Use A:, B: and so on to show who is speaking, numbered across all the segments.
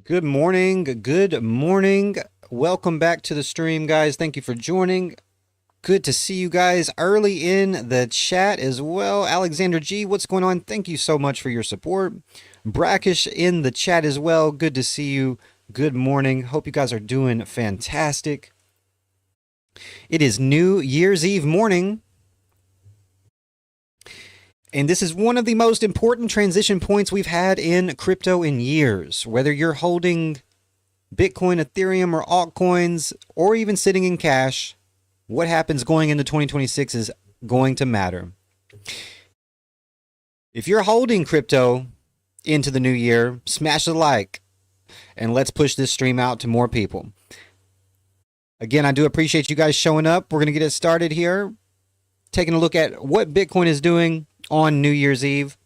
A: Good morning. Good morning. Welcome back to the stream, guys. Thank you for joining. Good to see you guys early in the chat as well. Alexander G, what's going on? Thank you so much for your support. Brackish in the chat as well. Good to see you. Good morning. Hope you guys are doing fantastic. It is New Year's Eve morning. And this is one of the most important transition points we've had in crypto in years. Whether you're holding Bitcoin, Ethereum, or altcoins, or even sitting in cash, what happens going into 2026 is going to matter. If you're holding crypto into the new year, smash the like, and let's push this stream out to more people. Again, I do appreciate you guys showing up. We're going to get it started here, taking a look at what Bitcoin is doing on New Year's Eve.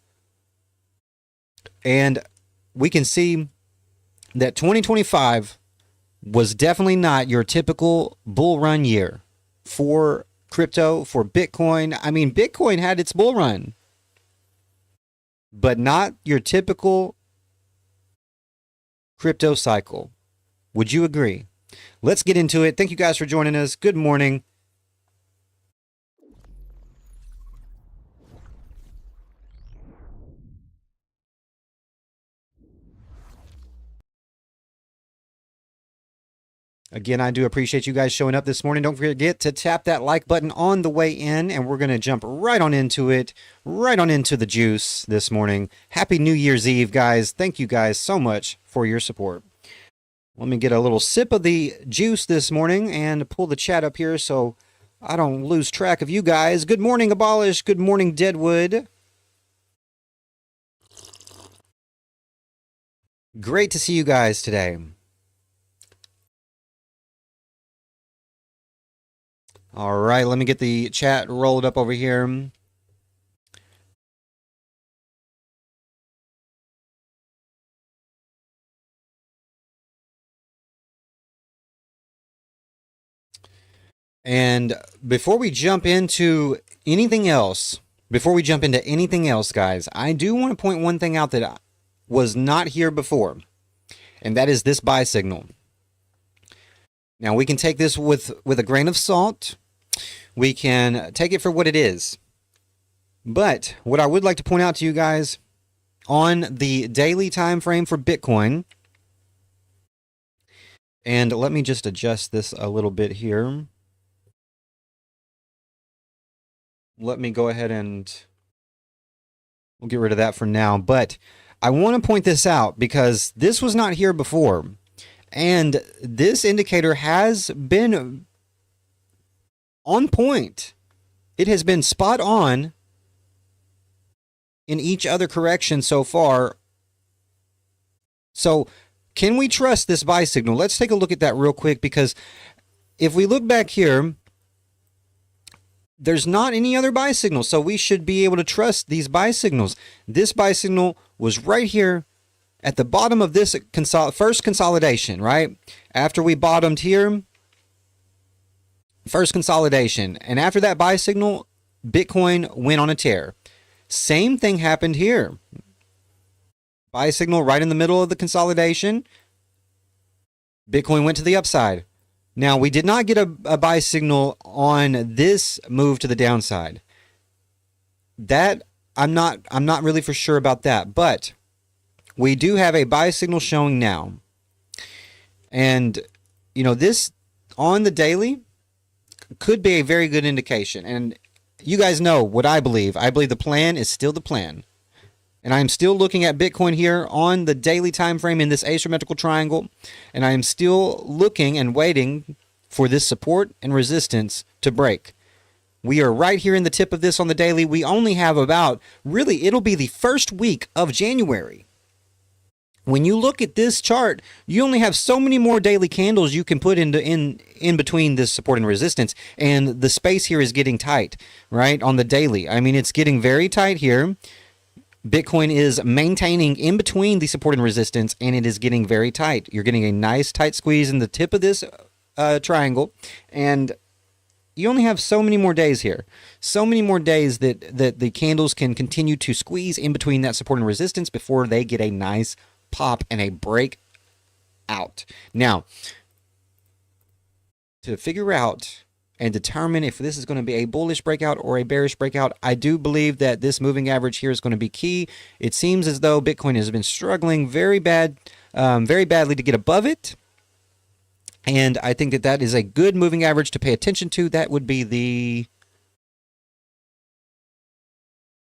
A: And we can see that 2025 was definitely not your typical bull run year for crypto, for Bitcoin. I mean, Bitcoin had its bull run, but not your typical crypto cycle. Would you agree? Let's get into it. Thank you guys for joining us. Good morning. Again, I do appreciate you guys showing up this morning. Don't forget to tap that like button on the way in, and we're going to jump right on into it, right on into the juice this morning. Happy New Year's Eve, guys. Thank you guys so much for your support. Let me get a little sip of the juice this morning and pull the chat up here so I don't lose track of you guys. Good morning, Abolish. Good morning, Deadwood. Great to see you guys today. All right, let me get the chat rolled up over here. And before we jump into anything else, guys, I do want to point one thing out that was not here before, and that is this buy signal. Now, we can take this with a grain of salt. We can take it for what it is. But what I would like to point out to you guys on the daily time frame for Bitcoin, and let me just adjust this a little bit here. Let me go ahead and we'll get rid of that for now. But I want to point this out because this was not here before. And this indicator has been on point. It has been spot on in each other correction so far. So can we trust this buy signal? Let's take a look at that real quick, because if we look back here, there's not any other buy signal. So we should be able to trust these buy signals. This buy signal was right here at the bottom of this first consolidation, right? After we bottomed here, first consolidation. And after that buy signal, Bitcoin went on a tear. Same thing happened here. Buy signal right in the middle of the consolidation. Bitcoin went to the upside. Now, we did not get a buy signal on this move to the downside. That I'm not really for sure about that, but we do have a buy signal showing now. And you know, this on the daily could be a very good indication. And you guys know what I believe. I believe the plan is still the plan. And I am still looking at Bitcoin here on the daily time frame in this asymmetrical triangle, and I am still looking and waiting for this support and resistance to break. We are right here in the tip of this on the daily. We only have about, really, it'll be the first week of January. When you look at this chart, you only have so many more daily candles you can put in between this support and resistance, and the space here is getting tight, right, on the daily. I mean, it's getting very tight here. Bitcoin is maintaining in between the support and resistance, and it is getting very tight. You're getting a nice tight squeeze in the tip of this triangle, and you only have so many more days here. So many more days that the candles can continue to squeeze in between that support and resistance before they get a nice pop and a break out. Now, to figure out and determine if this is going to be a bullish breakout or a bearish breakout, I do believe that this moving average here is going to be key. It seems as though Bitcoin has been struggling very badly to get above it. And I think that that is a good moving average to pay attention to. That would be the...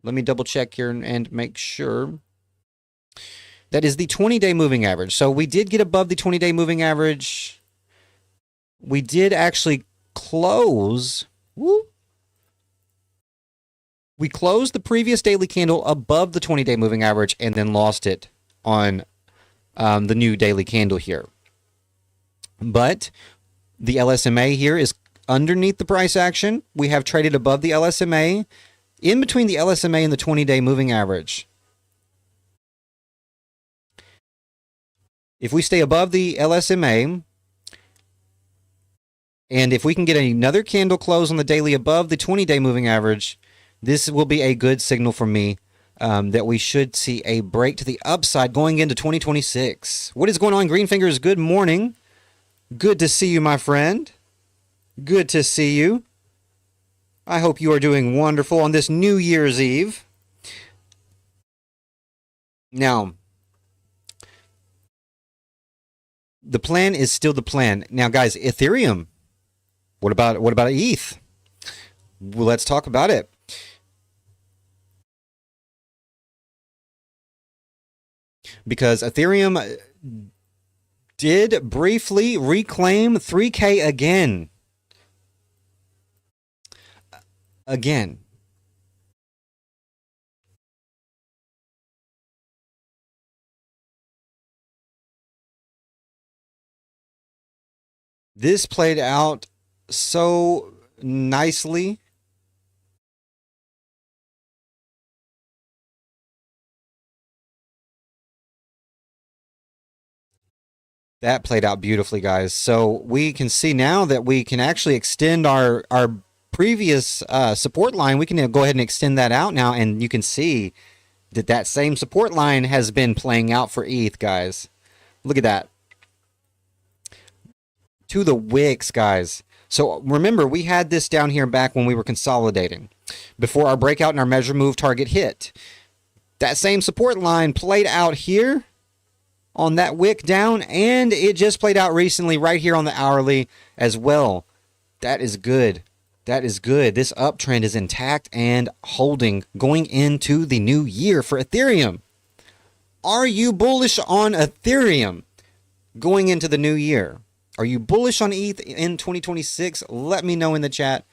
A: Let me double check here and make sure. That is the 20-day moving average. So we did get above the 20-day moving average. We did actually close. Woo, we closed the previous daily candle above the 20-day moving average and then lost it on the new daily candle here. But the LSMA here is underneath the price action. We have traded above the LSMA, in between the LSMA and the 20-day moving average. If we stay above the LSMA, and if we can get another candle close on the daily above the 20-day moving average, this will be a good signal for me that we should see a break to the upside going into 2026. What is going on, Greenfingers? Good morning. Good to see you, my friend. Good to see you. I hope you are doing wonderful on this New Year's Eve. Now, the plan is still the plan. Now, guys, Ethereum. What about ETH? Well, let's talk about it. Because Ethereum did briefly reclaim 3K again. This played out so nicely. That played out beautifully, guys. So we can see now that we can actually extend our previous support line. We can go ahead and extend that out now, and you can see that that same support line has been playing out for ETH, guys. Look at that. To the wicks, guys. So remember, we had this down here back when we were consolidating, before our breakout and our measure move target hit. That same support line played out here on that wick down, and it just played out recently right here on the hourly as well. That is good. That is good. This uptrend is intact and holding going into the new year for Ethereum. Are you bullish on Ethereum going into the new year? Are you bullish on ETH in 2026? Let me know in the chat.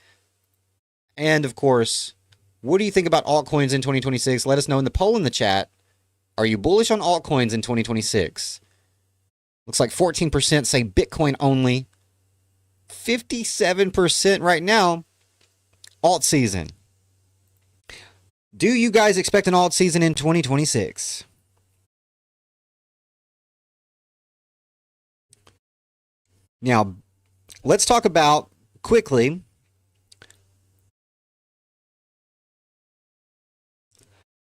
A: And of course, what do you think about altcoins in 2026? Let us know in the poll in the chat. Are you bullish on altcoins in 2026? Looks like 14% say Bitcoin only. 57% right now, alt season. Do you guys expect an alt season in 2026? Now, let's talk about quickly.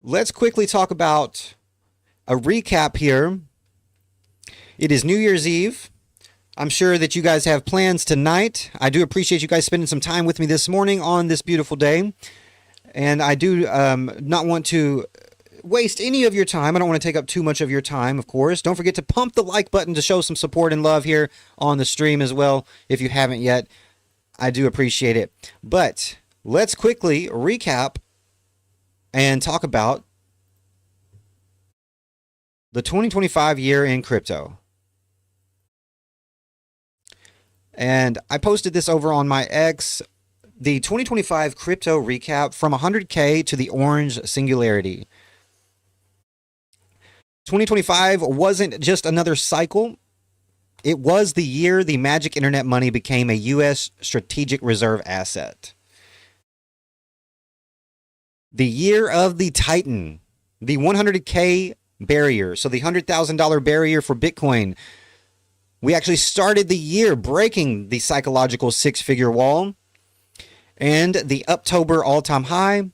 A: Let's quickly talk about a recap here. It is New Year's Eve. I'm sure that you guys have plans tonight. I do appreciate you guys spending some time with me this morning on this beautiful day. And I do not want to waste any of your time. I don't want to take up too much of your time, of course. Don't forget to pump the like button to show some support and love here on the stream as well. If you haven't yet, I do appreciate it. But let's quickly recap and talk about the 2025 year in crypto. And I posted this over on my X, the 2025 crypto recap from 100K to the orange singularity. 2025 wasn't just another cycle. It was the year the magic internet money became a U.S. strategic reserve asset. The year of the Titan, the 100K barrier, so the $100,000 barrier for Bitcoin. We actually started the year breaking the psychological six-figure wall and the October all-time high,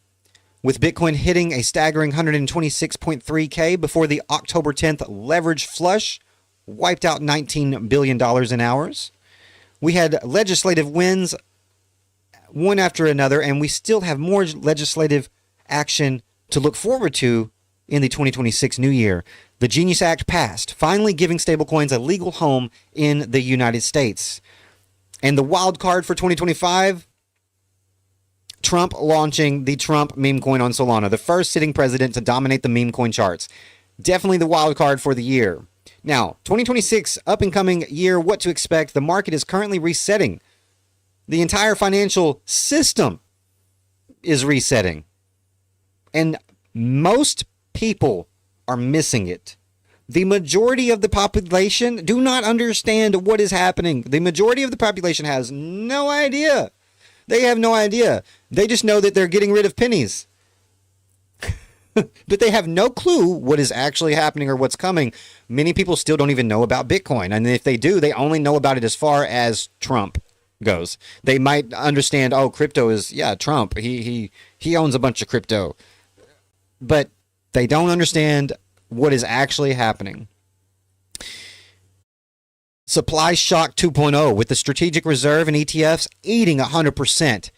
A: with Bitcoin hitting a staggering 126.3K before the October 10th leverage flush wiped out $19 billion in hours. We had legislative wins one after another, and we still have more legislative action to look forward to in the 2026 new year. The Genius Act passed, finally giving stablecoins a legal home in the United States. And the wild card for 2025, Trump launching the Trump meme coin on Solana, the first sitting president to dominate the meme coin charts. Definitely the wild card for the year. Now, 2026 up and coming year, what to expect? The market is currently resetting. The entire financial system is resetting. And most people are missing it. The majority of the population do not understand what is happening. The majority of the population has no idea. They have no idea. They just know that they're getting rid of pennies. But they have no clue what is actually happening or what's coming. Many people still don't even know about Bitcoin. And if they do, they only know about it as far as Trump goes. They might understand, oh, crypto is, yeah, Trump. He owns a bunch of crypto. But they don't understand what is actually happening. Supply shock 2.0 with the strategic reserve and ETFs eating 100%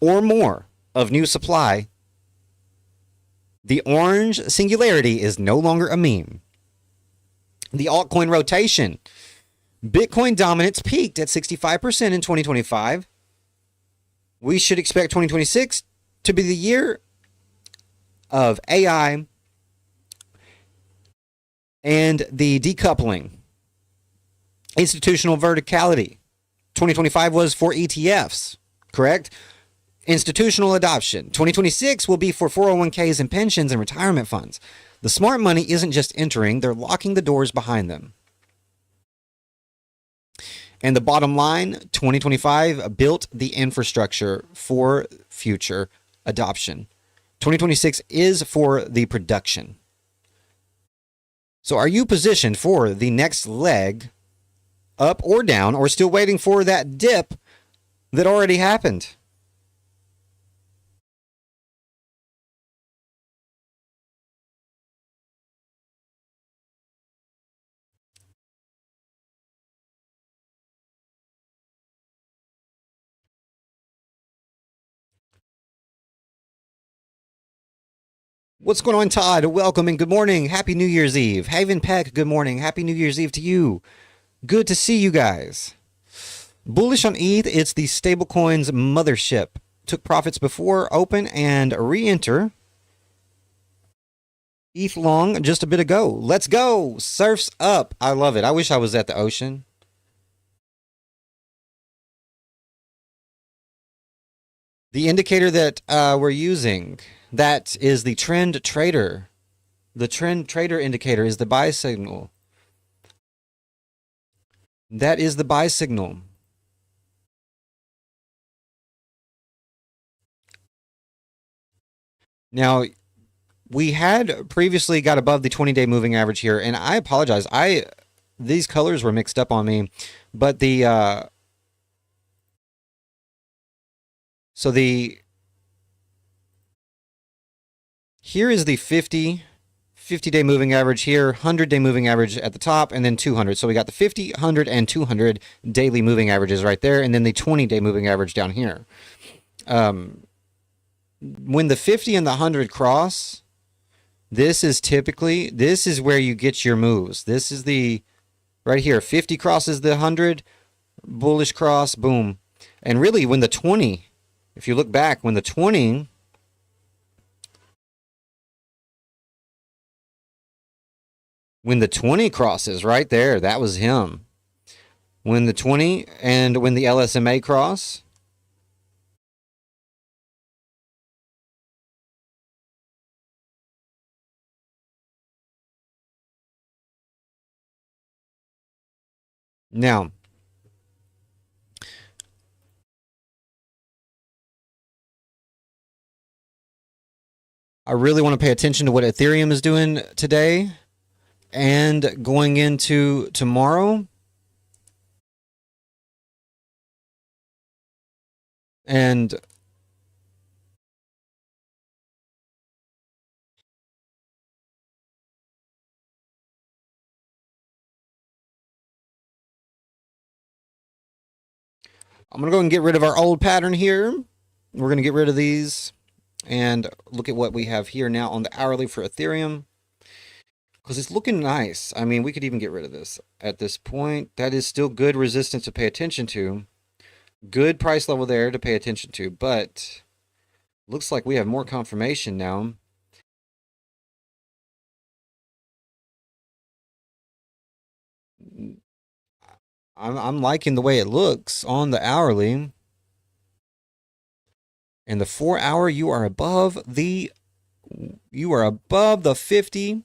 A: or more of new supply. The orange singularity is no longer a meme. The altcoin rotation. Bitcoin dominance peaked at 65% in 2025. We should expect 2026 to be the year of AI and the decoupling. Institutional verticality. 2025 was for ETFs, correct? Institutional adoption. 2026 will be for 401ks and pensions and retirement funds. The smart money isn't just entering, they're locking the doors behind them. And the bottom line, 2025 built the infrastructure for future adoption. 2026 is for the production. So are you positioned for the next leg, up or down, or still waiting for that dip that already happened? What's going on, Todd? Welcome and good morning. Happy New Year's Eve. Haven Peck, good morning. Happy New Year's Eve to you. Good to see you guys. Bullish on ETH, it's the stablecoins mothership. Took profits before open and re-enter. ETH long just a bit ago. Let's go. Surfs up. I love it. I wish I was at the ocean. The indicator that we're using, that is the trend trader. The trend trader indicator is the buy signal. That is the buy signal. Now, we had previously got above the 20-day moving average here, and I apologize. These colors were mixed up on me, but the here is the 50-day moving average here, 100-day moving average at the top, and then 200. So we got the 50, 100, and 200 daily moving averages right there, and then the 20-day moving average down here. When the 50 and the 100 cross, this is where you get your moves. This is the, right here, 50 crosses the 100, bullish cross, boom. And really, when the 20, if you look back, when the 20 crosses right there, that was him. When the 20 and when the LSMA cross, now, I really want to pay attention to what Ethereum is doing today and going into tomorrow. And I'm going to go and get rid of our old pattern here. We're going to get rid of these and look at what we have here now on the hourly for Ethereum. Because it's looking nice. I mean, we could even get rid of this at this point. That is still good resistance to pay attention to. Good price level there to pay attention to. But looks like we have more confirmation now. I'm liking the way it looks on the hourly. And the 4 hour, you are above the 50.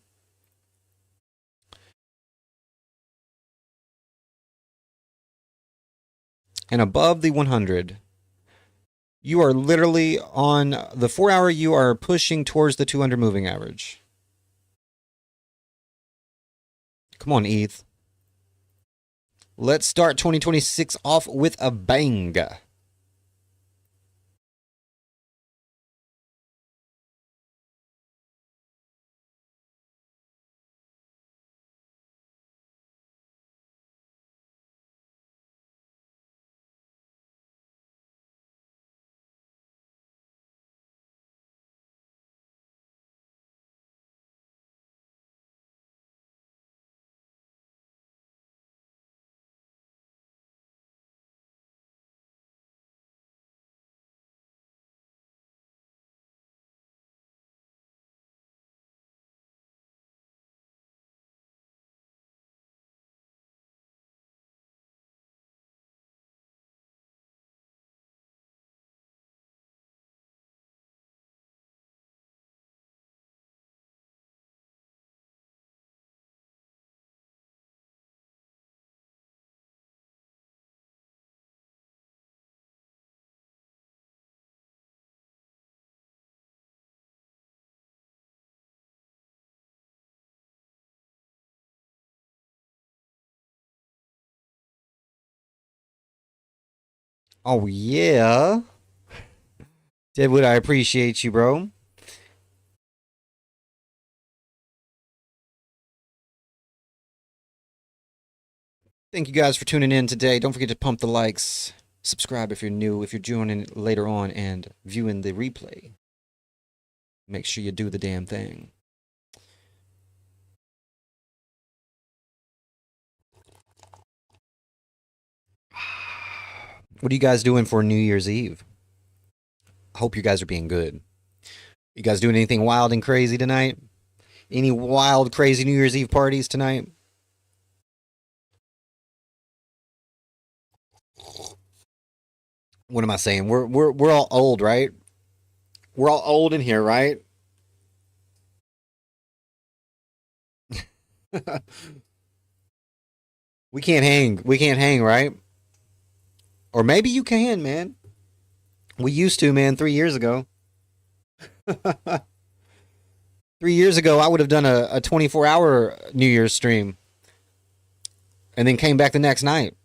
A: And above the 100. You are literally on the 4 hour, you are pushing towards the 200 moving average. Come on, ETH. Let's start 2026 off with a bang. Oh, yeah. Deadwood, I appreciate you, bro. Thank you guys for tuning in today. Don't forget to pump the likes. Subscribe if you're new. If you're joining later on and viewing the replay, make sure you do the damn thing. What are you guys doing for New Year's Eve? I hope you guys are being good. You guys doing anything wild and crazy tonight? Any wild, crazy New Year's Eve parties tonight? What am I saying? We're all old, right? We're all old in here, right? We can't hang. We can't hang, right? Or maybe you can, man. We used to, man, 3 years ago. 3 years ago, I would have done a 24-hour New Year's stream and then came back the next night.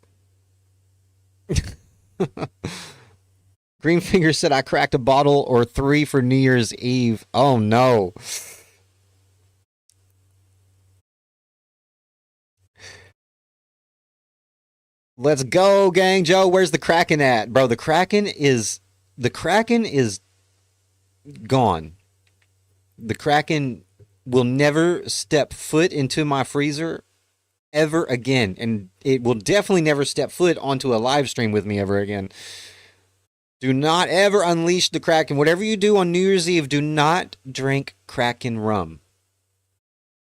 A: Greenfinger said I cracked a bottle or 3 for New Year's Eve. Oh, no. Let's go, gang. Joe, where's the Kraken at? Bro, the Kraken is gone. The Kraken will never step foot into my freezer ever again. And it will definitely never step foot onto a live stream with me ever again. Do not ever unleash the Kraken. Whatever you do on New Year's Eve, do not drink Kraken rum.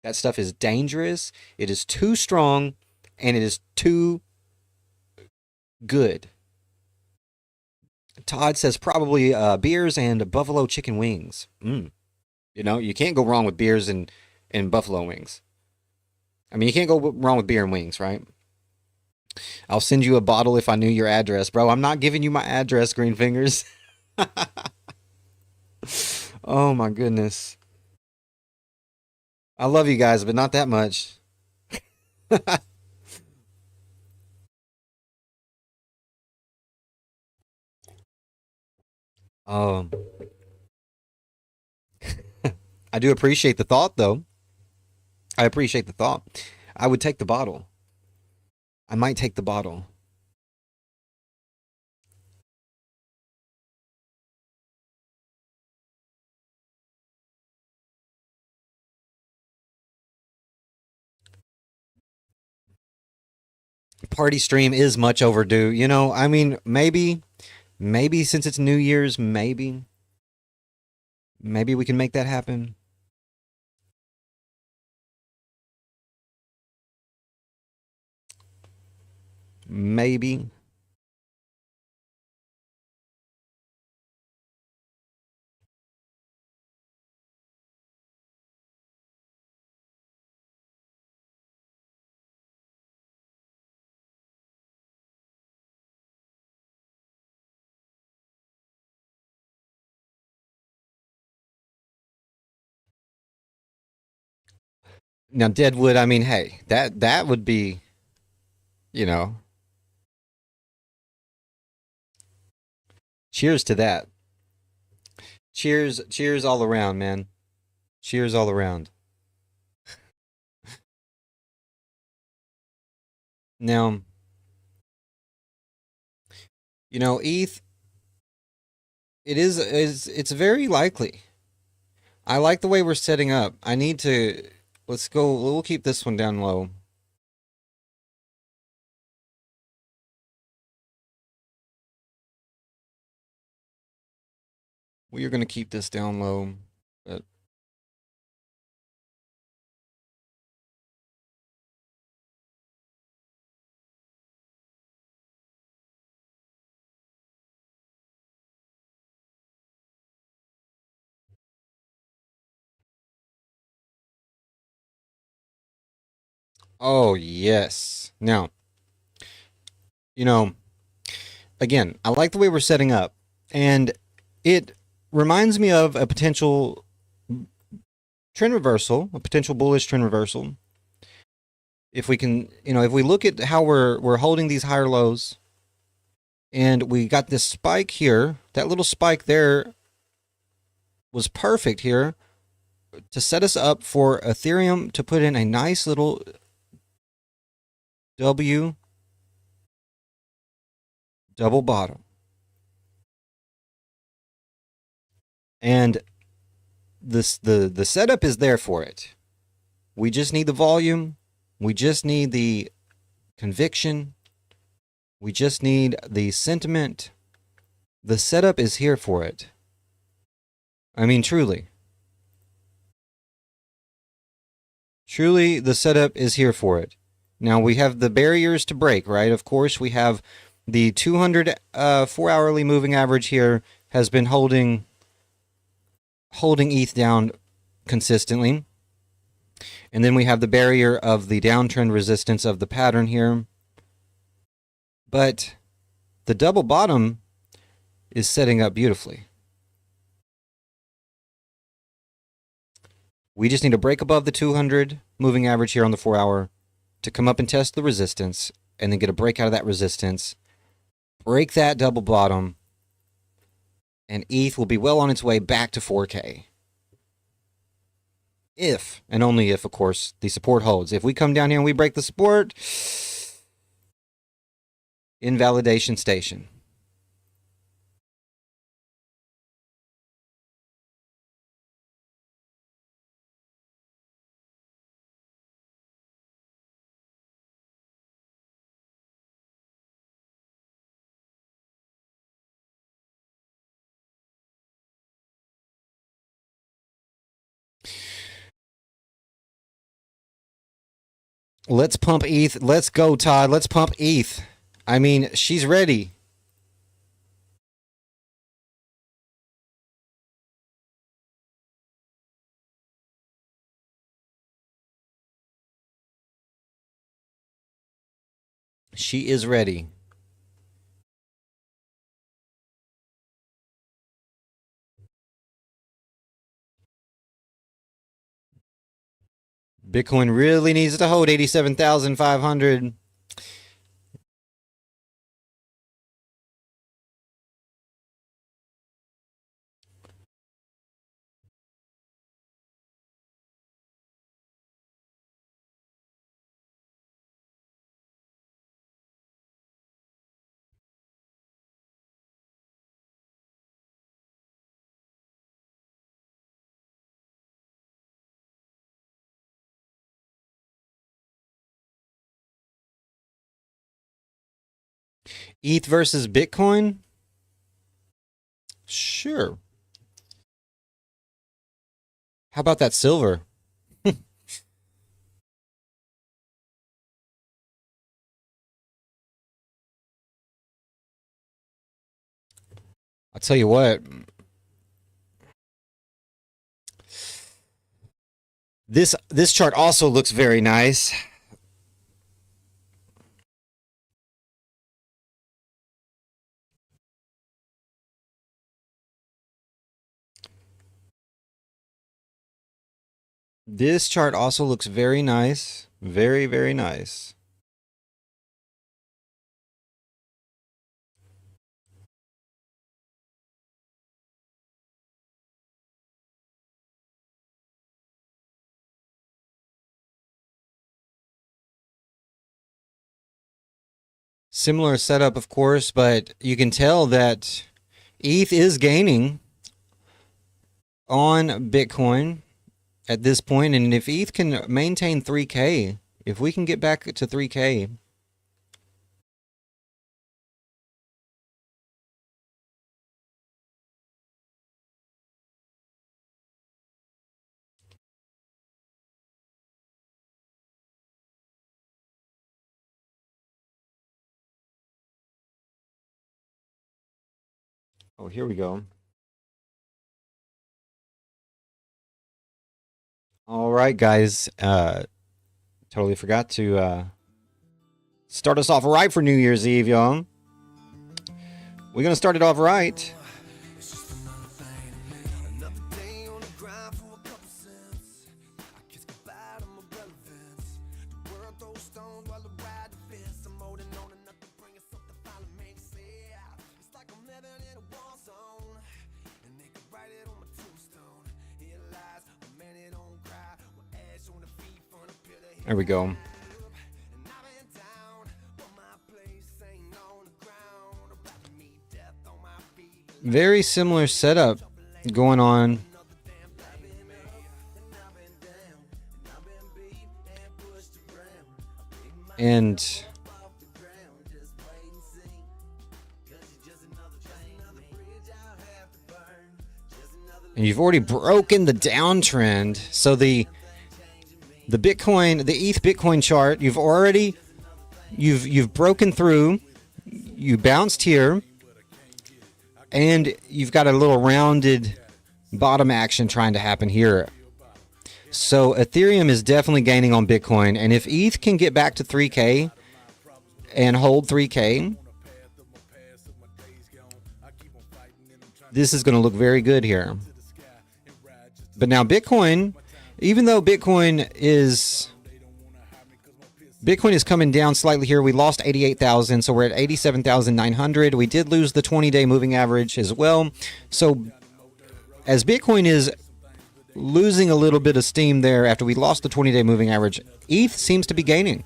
A: That stuff is dangerous. It is too strong, and it is too good. Todd says probably beers and buffalo chicken wings. You know, you can't go wrong with beers and buffalo wings. I mean, you can't go wrong with beer and wings, right? I'll send you a bottle if I knew your address. Bro, I'm not giving you my address, Green Fingers. Oh, my goodness. I love you guys, but not that much. Um, I do appreciate the thought, though. I appreciate the thought. I would take the bottle. I might take the bottle. party stream is much overdue. You know, I mean, maybe since it's New Year's, maybe we can make that happen. Maybe. Now, Deadwood, I mean, hey, that would be, you know, cheers to that. Cheers all around, man. Cheers all around. Now, you know, ETH, it's very likely. I like the way we're setting up. I need to, let's go, we'll keep this one down low. We are going to keep this down low. But oh, yes. Now, you know, again, I like the way we're setting up. And it reminds me of a potential trend reversal, a potential bullish trend reversal. If we can, you know, if we look at how we're holding these higher lows, and we got this spike here, that little spike there was perfect here to set us up for Ethereum to put in a nice little W double bottom. And the setup is there for it. We just need the volume. We just need the conviction. We just need the sentiment. The setup is here for it. I mean, truly. Truly, the setup is here for it. Now, we have the barriers to break, right? Of course, we have the 200 4-hourly moving average here has been holding ETH down consistently. And then we have the barrier of the downtrend resistance of the pattern here. But the double bottom is setting up beautifully. We just need to break above the 200 moving average here on the 4-hour to come up and test the resistance and then get a break out of that resistance, break that double bottom, and ETH will be well on its way back to 4K. If, and only if, of course, the support holds. If we come down here and we break the support, invalidation station. Let's pump ETH. Let's go, Todd. Let's pump ETH. I mean, she's ready. She is ready. Bitcoin really needs to hold 87,500. ETH versus Bitcoin? Sure. How about that silver? I'll tell you what. This chart also looks very nice. This chart also looks very nice. Very, very nice. Similar setup, of course, but you can tell that ETH is gaining on Bitcoin at this point, and if ETH can maintain 3K, if we can get back to 3K, oh, here we go. All right, guys. Totally forgot to start us off right for New Year's Eve, y'all. We're going to start it off right. There we go. Very similar setup going on. And you've already broken the downtrend. So the Bitcoin, the ETH Bitcoin chart, you've broken through. You bounced here, and you've got a little rounded bottom action trying to happen here. So Ethereum is definitely gaining on Bitcoin, and if ETH can get back to 3K and hold 3K, this is going to look very good here. But now Bitcoin, even though Bitcoin is coming down slightly here, we lost 88,000, so we're at 87,900. We did lose the 20-day moving average as well. So as Bitcoin is losing a little bit of steam there after we lost the 20-day moving average, ETH seems to be gaining.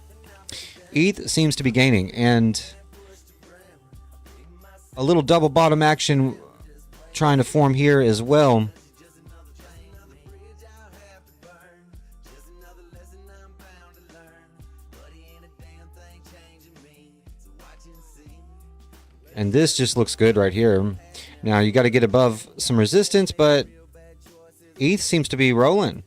A: ETH seems to be gaining, and a little double bottom action trying to form here as well. And this just looks good right here. Now you got to get above some resistance, but ETH seems to be rolling.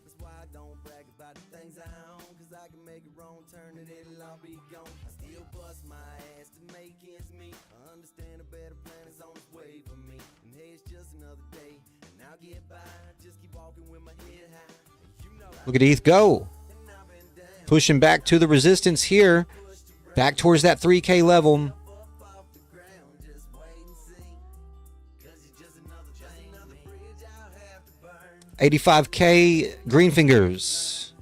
A: Look at ETH go. Pushing back to the resistance here. Back towards that 3K level. 85K green fingers.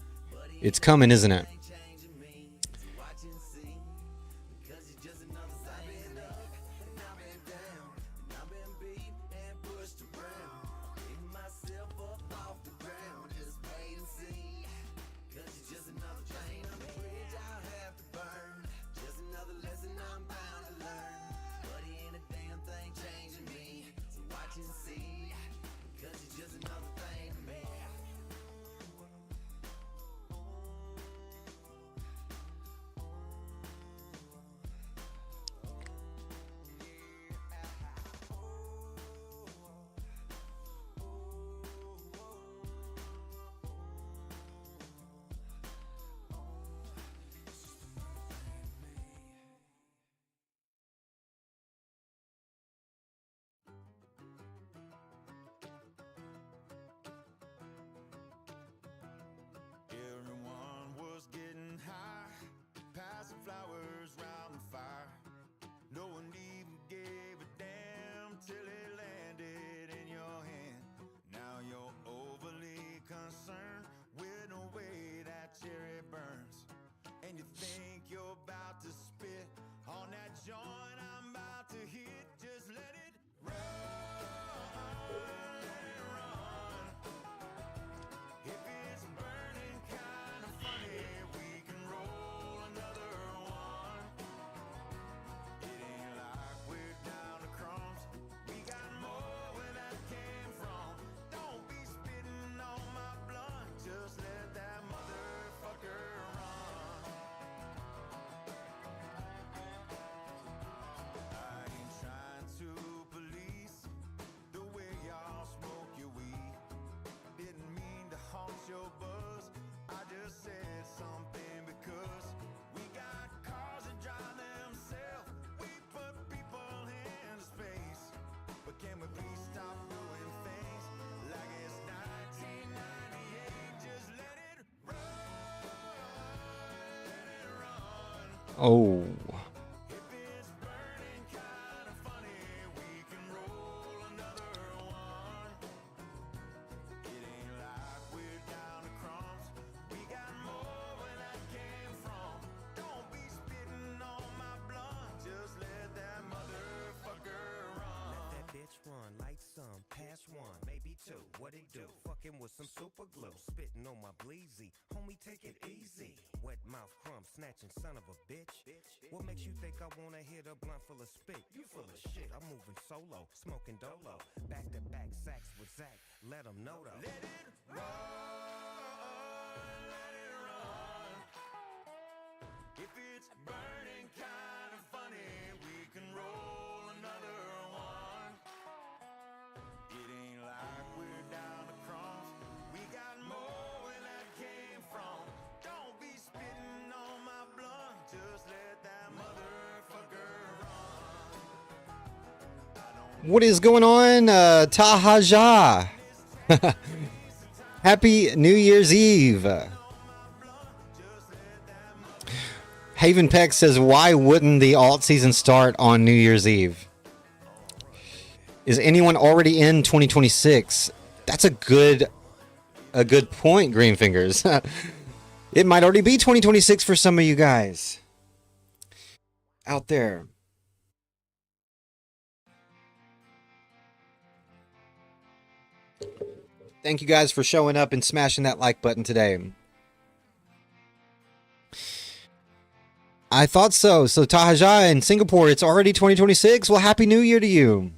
A: It's coming, isn't it? Oh.
B: What it do? Fucking with some super glue, spitting on my bleezy. Homie, take it easy. Wet mouth crumb snatching son of a bitch. What makes you think I wanna hit a blunt full of spit? You full of shit. I'm moving solo, smoking dolo. Back to back sacks with Zach. Let them know though. Let it run, let it run. If it's burning kinda funny, we can roll another one. It ain't like we're down to crumbs. We got more where that came from. Don't be spitting on my blunt. Just let that motherfucker run.
A: What is going on, Tahaja? Happy New Year's Eve. Haven Peck says, why wouldn't the alt season start on New Year's Eve? Is anyone already in 2026? That's a good point, Greenfingers. It might already be 2026 for some of you guys out there. Thank you guys for showing up and smashing that like button today. I thought so. So Tahaja in Singapore, it's already 2026. Well, Happy New Year to you.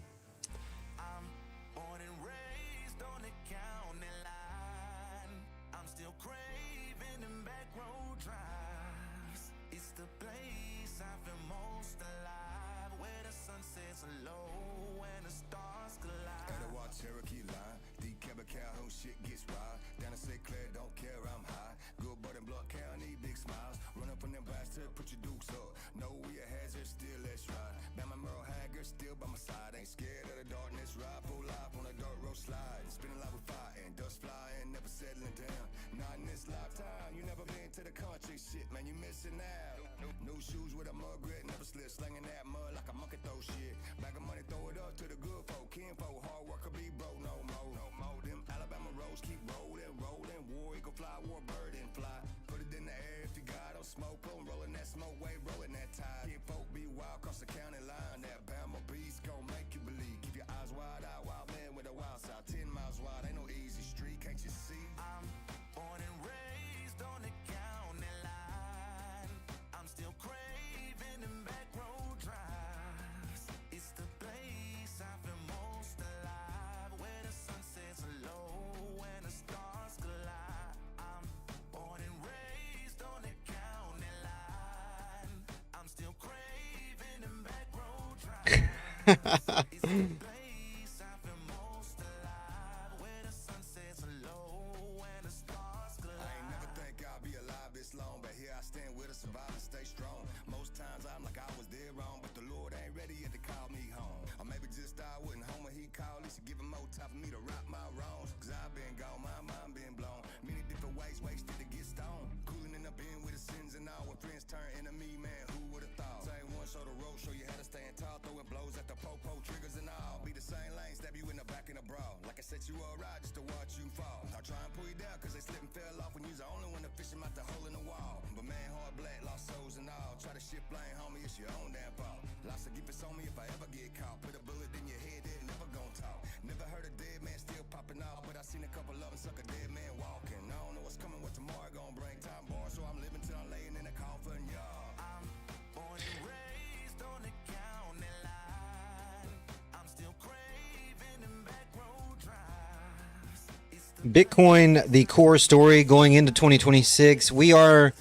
A: Bitcoin, the core story going into 2026. We are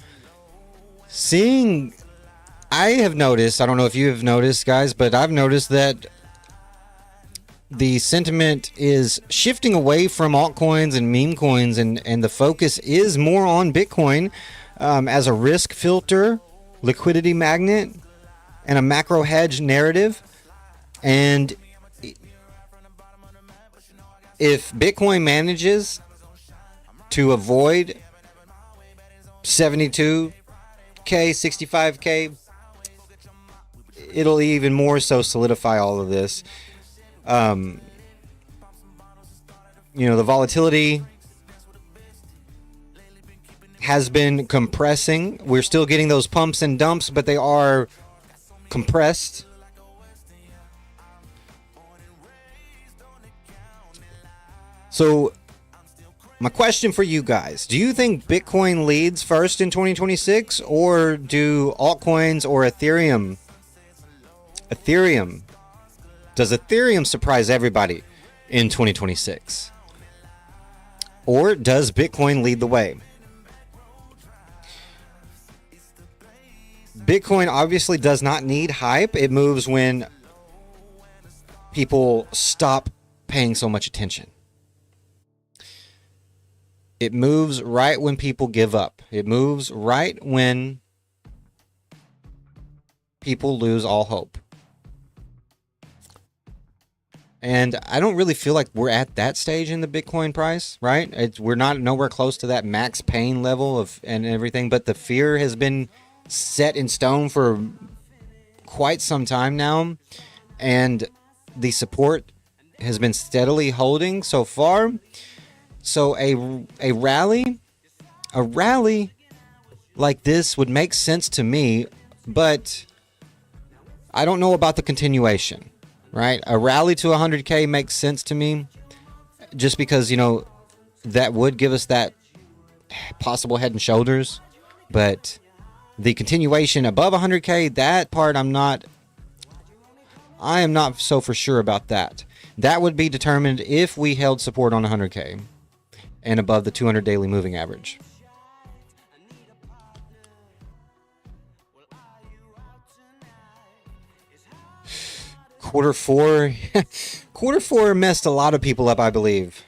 A: seeing, I have noticed, I don't know if you have noticed, guys, but I've noticed that the sentiment is shifting away from altcoins and meme coins, and the focus is more on Bitcoin as a risk filter, liquidity magnet, and a macro hedge narrative. And if Bitcoin manages to avoid 72K, 65K, it'll even more so solidify all of this. You know, the volatility has been compressing. We're still getting those pumps and dumps, but they are compressed. So my question for you guys, do you think Bitcoin leads first in 2026, or do altcoins or Ethereum? Does Ethereum surprise everybody in 2026? Or does Bitcoin lead the way? Bitcoin obviously does not need hype. It moves when people stop paying so much attention. It moves right when people give up. It moves right when people lose all hope. And I don't really feel like we're at that stage in the Bitcoin price, right? We're not nowhere close to that max pain level of and everything, but the fear has been set in stone for quite some time now, and the support has been steadily holding so far. So a rally like this would make sense to me, but I don't know about the continuation, right? A rally to 100K makes sense to me just because, you know, that would give us that possible head and shoulders, but the continuation above 100K, that part I am not so for sure about that. That would be determined if we held support on 100K and above the 200 daily moving average. Quarter four messed a lot of people up, I believe.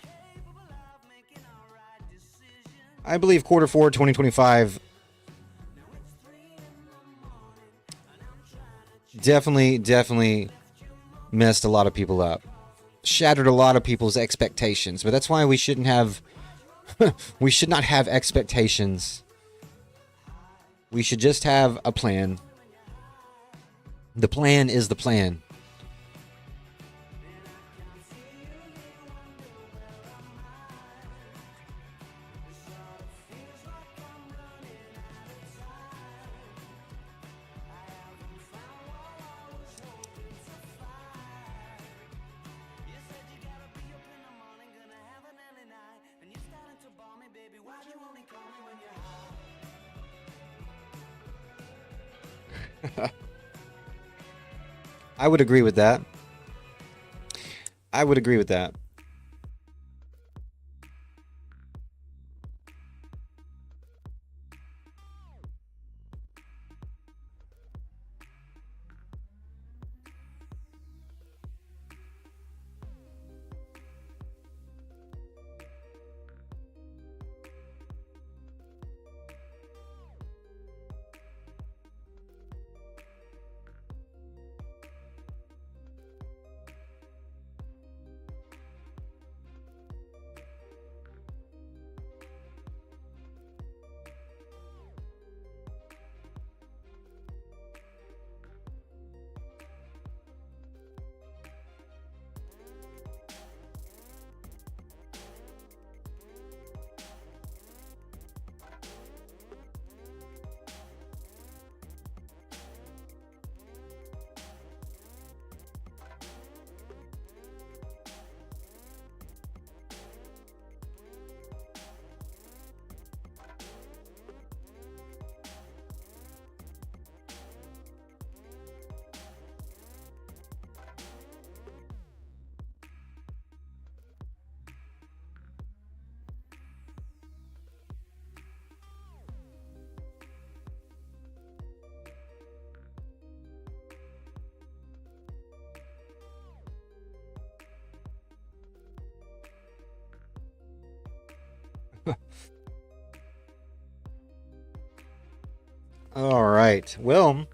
A: I believe quarter four 2025 definitely messed a lot of people up. Shattered a lot of people's expectations, but that's why we shouldn't have we should not have expectations. We should just have a plan. The plan is the plan. I would agree with that. I would agree with that. All right. Well,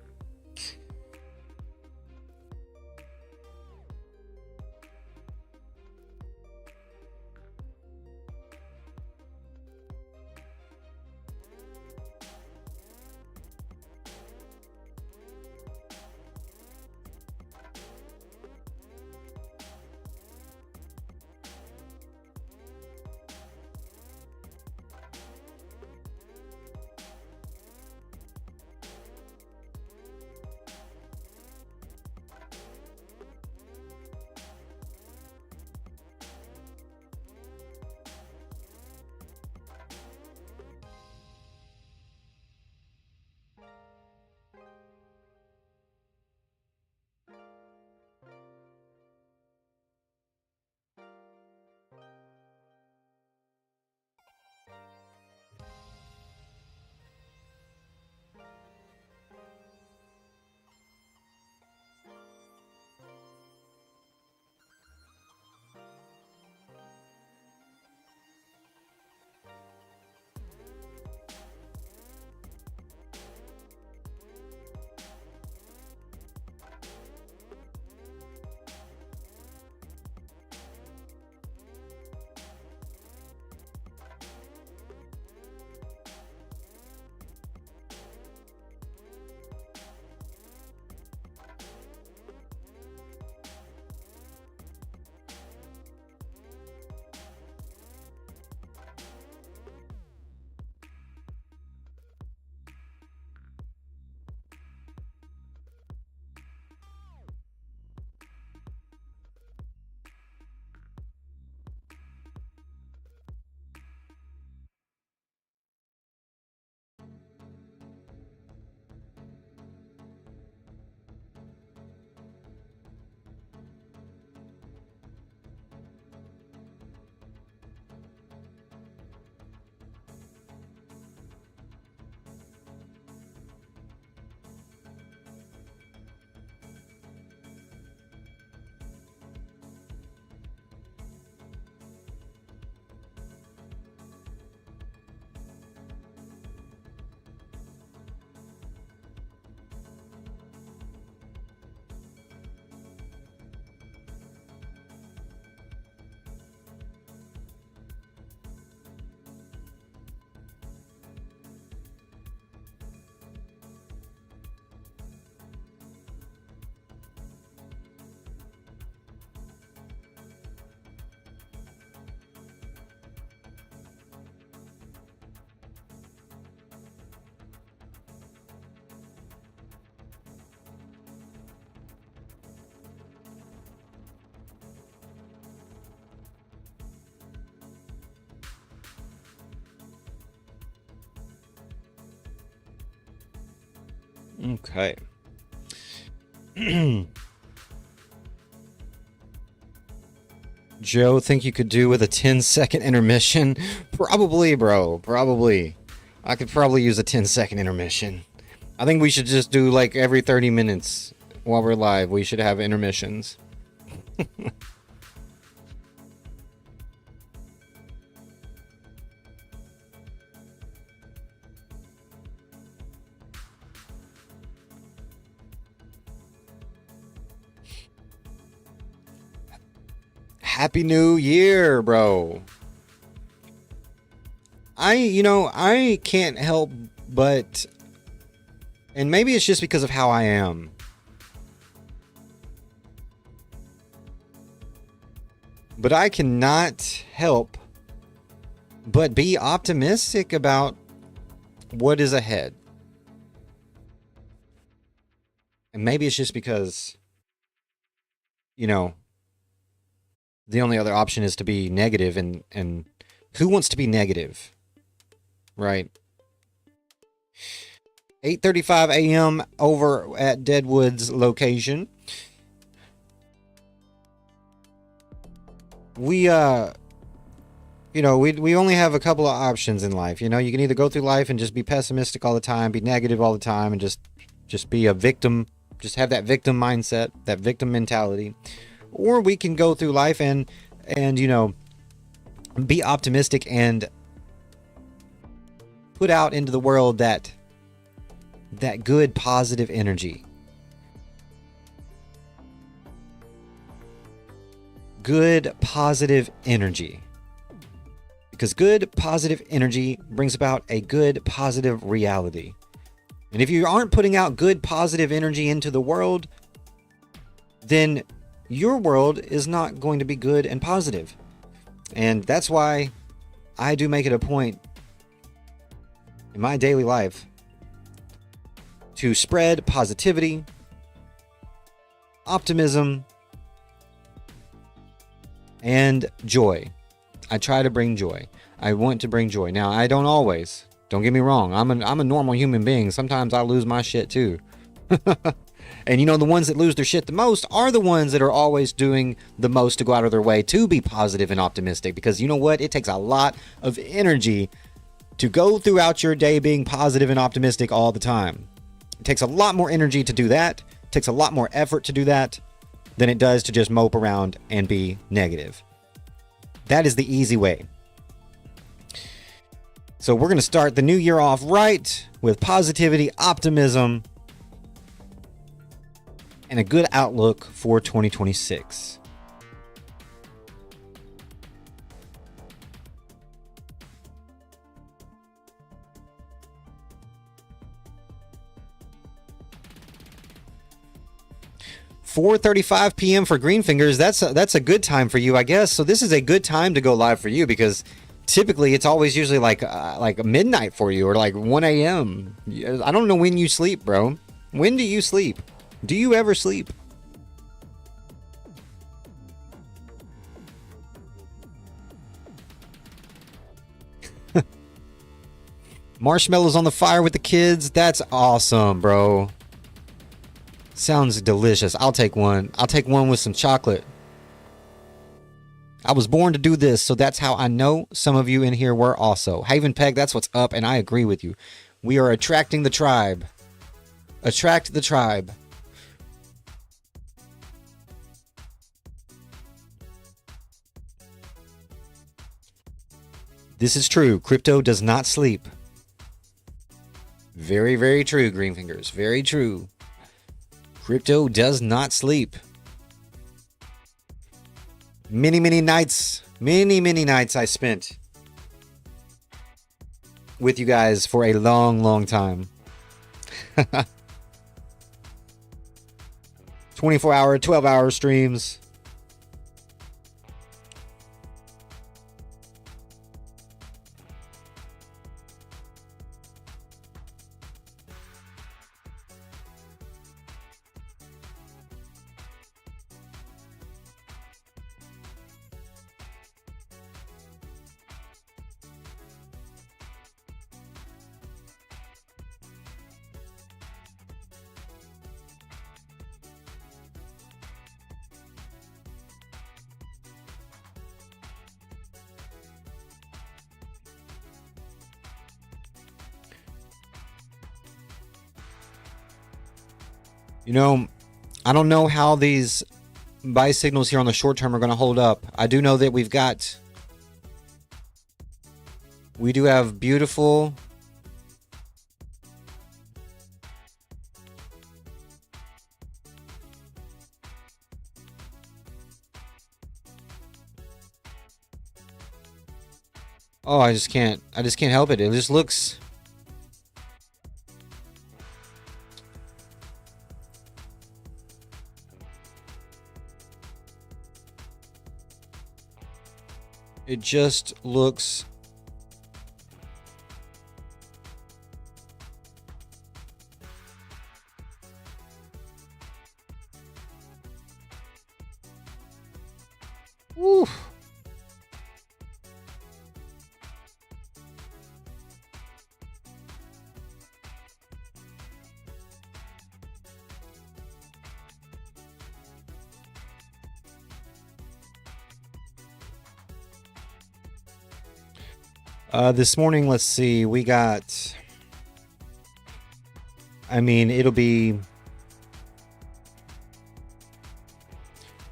A: Okay. Joe, think you could do with a 10-second intermission? Probably, bro. Probably. I could probably use a 10-second intermission. I think we should just do like every 30 minutes while we're live. We should have intermissions. Happy New Year, bro. I can't help but, and maybe it's just because of how I am, but I cannot help but be optimistic about what is ahead. And maybe it's just because, the only other option is to be negative, and who wants to be negative? Right? 8:35 a.m. over at Deadwood's location. We we only have a couple of options in life. You can either go through life and just be pessimistic all the time, be negative all the time, and just be a victim, just have that victim mindset, that victim mentality. Or we can go through life and be optimistic and put out into the world that good positive energy. Good positive energy. Because good positive energy brings about a good positive reality. And if you aren't putting out good positive energy into the world, then your world is not going to be good and positive. And that's why I do make it a point in my daily life to spread positivity, optimism, and joy. I try to bring joy. I want to bring joy. Now, I don't always. Don't get me wrong. I'm a normal human being. Sometimes I lose my shit too. And the ones that lose their shit the most are the ones that are always doing the most to go out of their way to be positive and optimistic. Because you know what? It takes a lot of energy to go throughout your day being positive and optimistic all the time. It takes a lot more energy to do that. It takes a lot more effort to do that than it does to just mope around and be negative. That is the easy way. So we're going to start the new year off right with positivity, optimism, and a good outlook for 2026. $4:35 p.m. for Greenfingers. That's a good time for you, I guess. So this is a good time to go live for you because typically it's always usually like midnight for you or like 1 a.m. I don't know when you sleep, bro. When do you sleep? Do you ever sleep? Marshmallows on the fire with the kids. That's awesome, bro. Sounds delicious. I'll take one. I'll take one with some chocolate. I was born to do this, so that's how I know some of you in here were also. Haven Peg, that's what's up, and I agree with you. We are attracting the tribe. Attract the tribe. This is true. Crypto does not sleep. Very, very true, Greenfingers. Very true. Crypto does not sleep. Many, many nights I spent with you guys for a long, long time. 24-hour, 12-hour streams. You know, I don't know how these buy signals here on the short term are going to hold up. I do know that we do have beautiful oh, I just can't help it. It just looks it just looks woo. This morning, let's see, we got, I mean, it'll be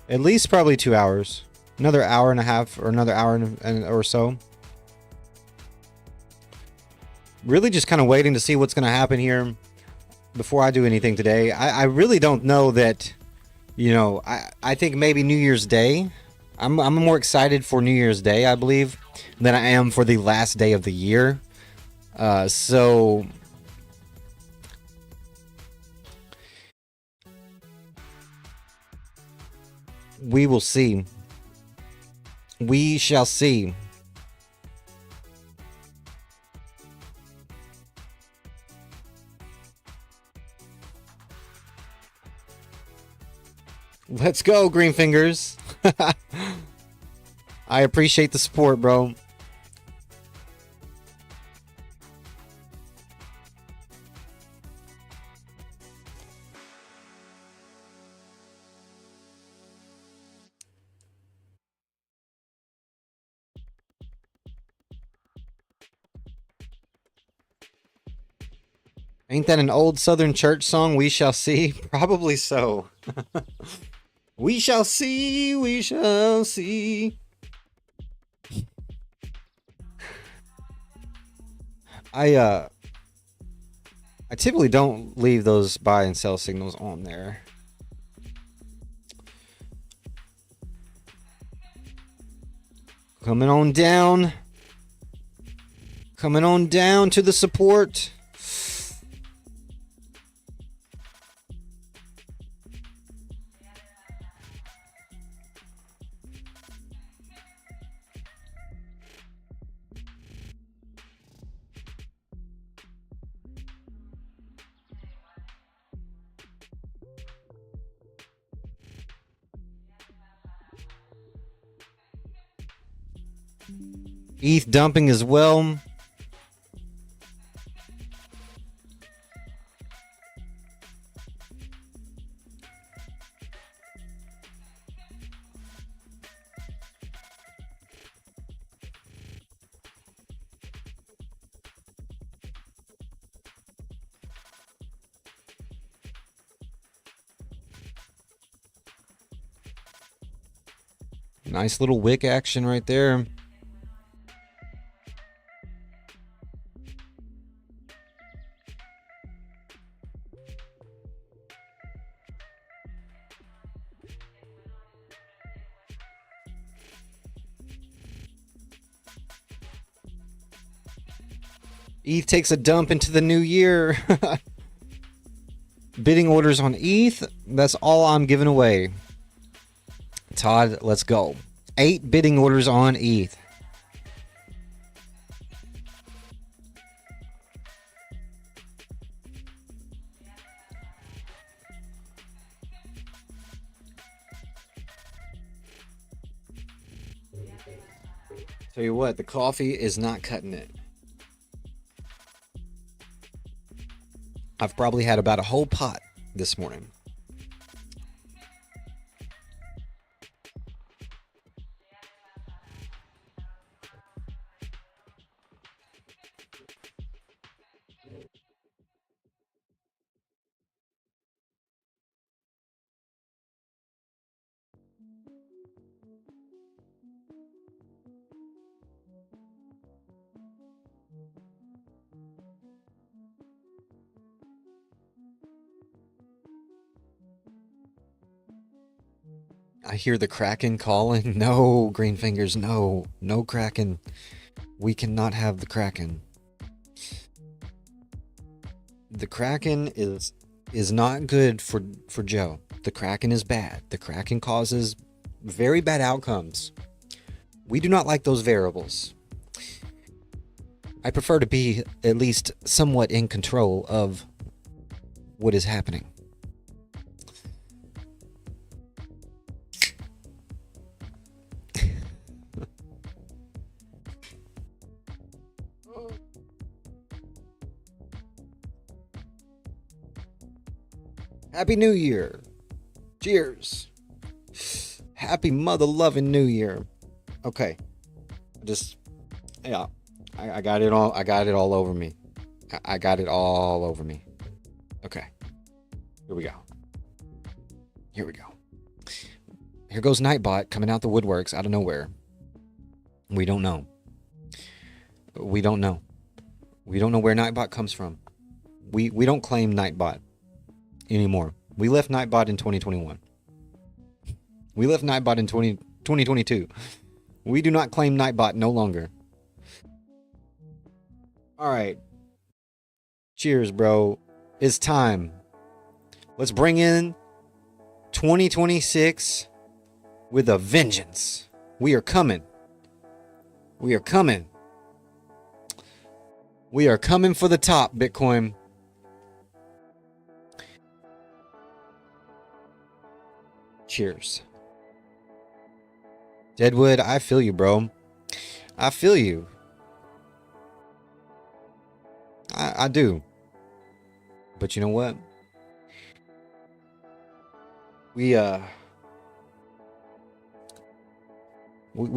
A: at least probably 2 hours, another hour and a half, or another hour or so. Really just kind of waiting to see what's going to happen here before I do anything today. I really don't know that, you know, I think maybe New Year's Day. I'm more excited for New Year's Day, I believe, than I am for the last day of the year. So we will see. We shall see. Let's go, Green Fingers. I appreciate the support, bro. Ain't that an old Southern church song? We shall see. Probably so. We shall see. We shall see. I typically don't leave those buy and sell signals on there. Coming on down. Coming on down to the support. ETH dumping as well. Nice little wick action right there. ETH takes a dump into the new year. Bidding orders on ETH. That's all I'm giving away. Todd, let's go. 8 bidding orders on ETH. Tell you what, the coffee is not cutting it. I've probably had about a whole pot this morning. I hear the Kraken calling. No, green fingers, no. No Kraken. We cannot have the Kraken. The Kraken is not good for Joe. The Kraken is bad. The Kraken causes very bad outcomes. We do not like those variables. I prefer to be at least somewhat in control of what is happening. Happy New Year. Cheers. Happy mother-loving New Year. Okay. Yeah. I got it all. I got it all over me. I got it all over me. Okay. Here we go. Here we go. Here goes Nightbot coming out the woodworks out of nowhere. We don't know. We don't know. We don't know where Nightbot comes from. We don't claim Nightbot anymore. We left Nightbot in 2021. We left Nightbot in 2022. We do not claim Nightbot no longer. All right. Cheers, bro. It's time. Let's bring in 2026 with a vengeance. We are coming. We are coming. We are coming for the top, Bitcoin. Cheers. Deadwood, I feel you, bro. I feel you. I do. But you know what? We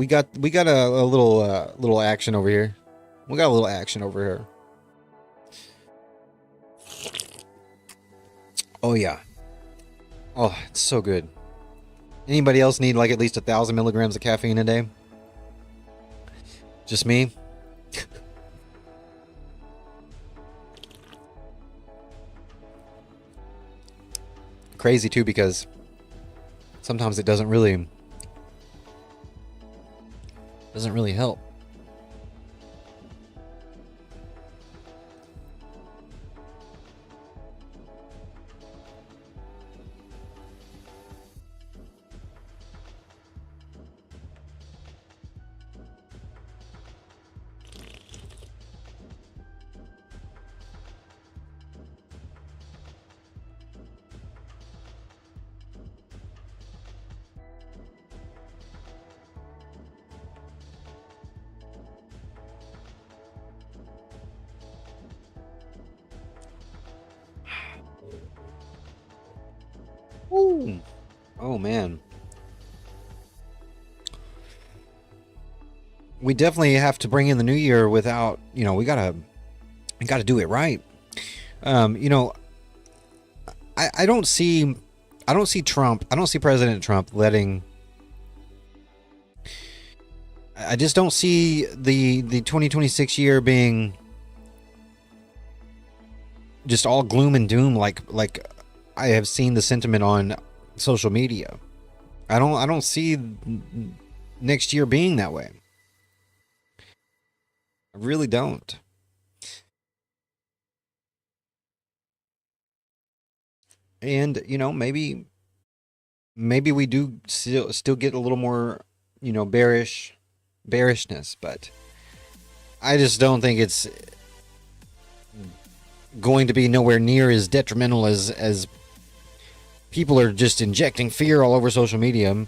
A: got a little action over here. We got a little action over here. Oh yeah. Oh, it's so good. Anybody else need like at least 1,000 milligrams of caffeine a day? Just me? Crazy too, because sometimes it doesn't really help. Ooh. Oh man. We definitely have to bring in the new year without, we gotta do it right. I don't see Trump. I don't see President Trump letting. I just don't see the 2026 year being just all gloom and doom like I have seen the sentiment on social media. I don't see next year being that way. I really don't. And maybe we do still get a little more bearishness, but I just don't think it's going to be nowhere near as detrimental as people are just injecting fear all over social media.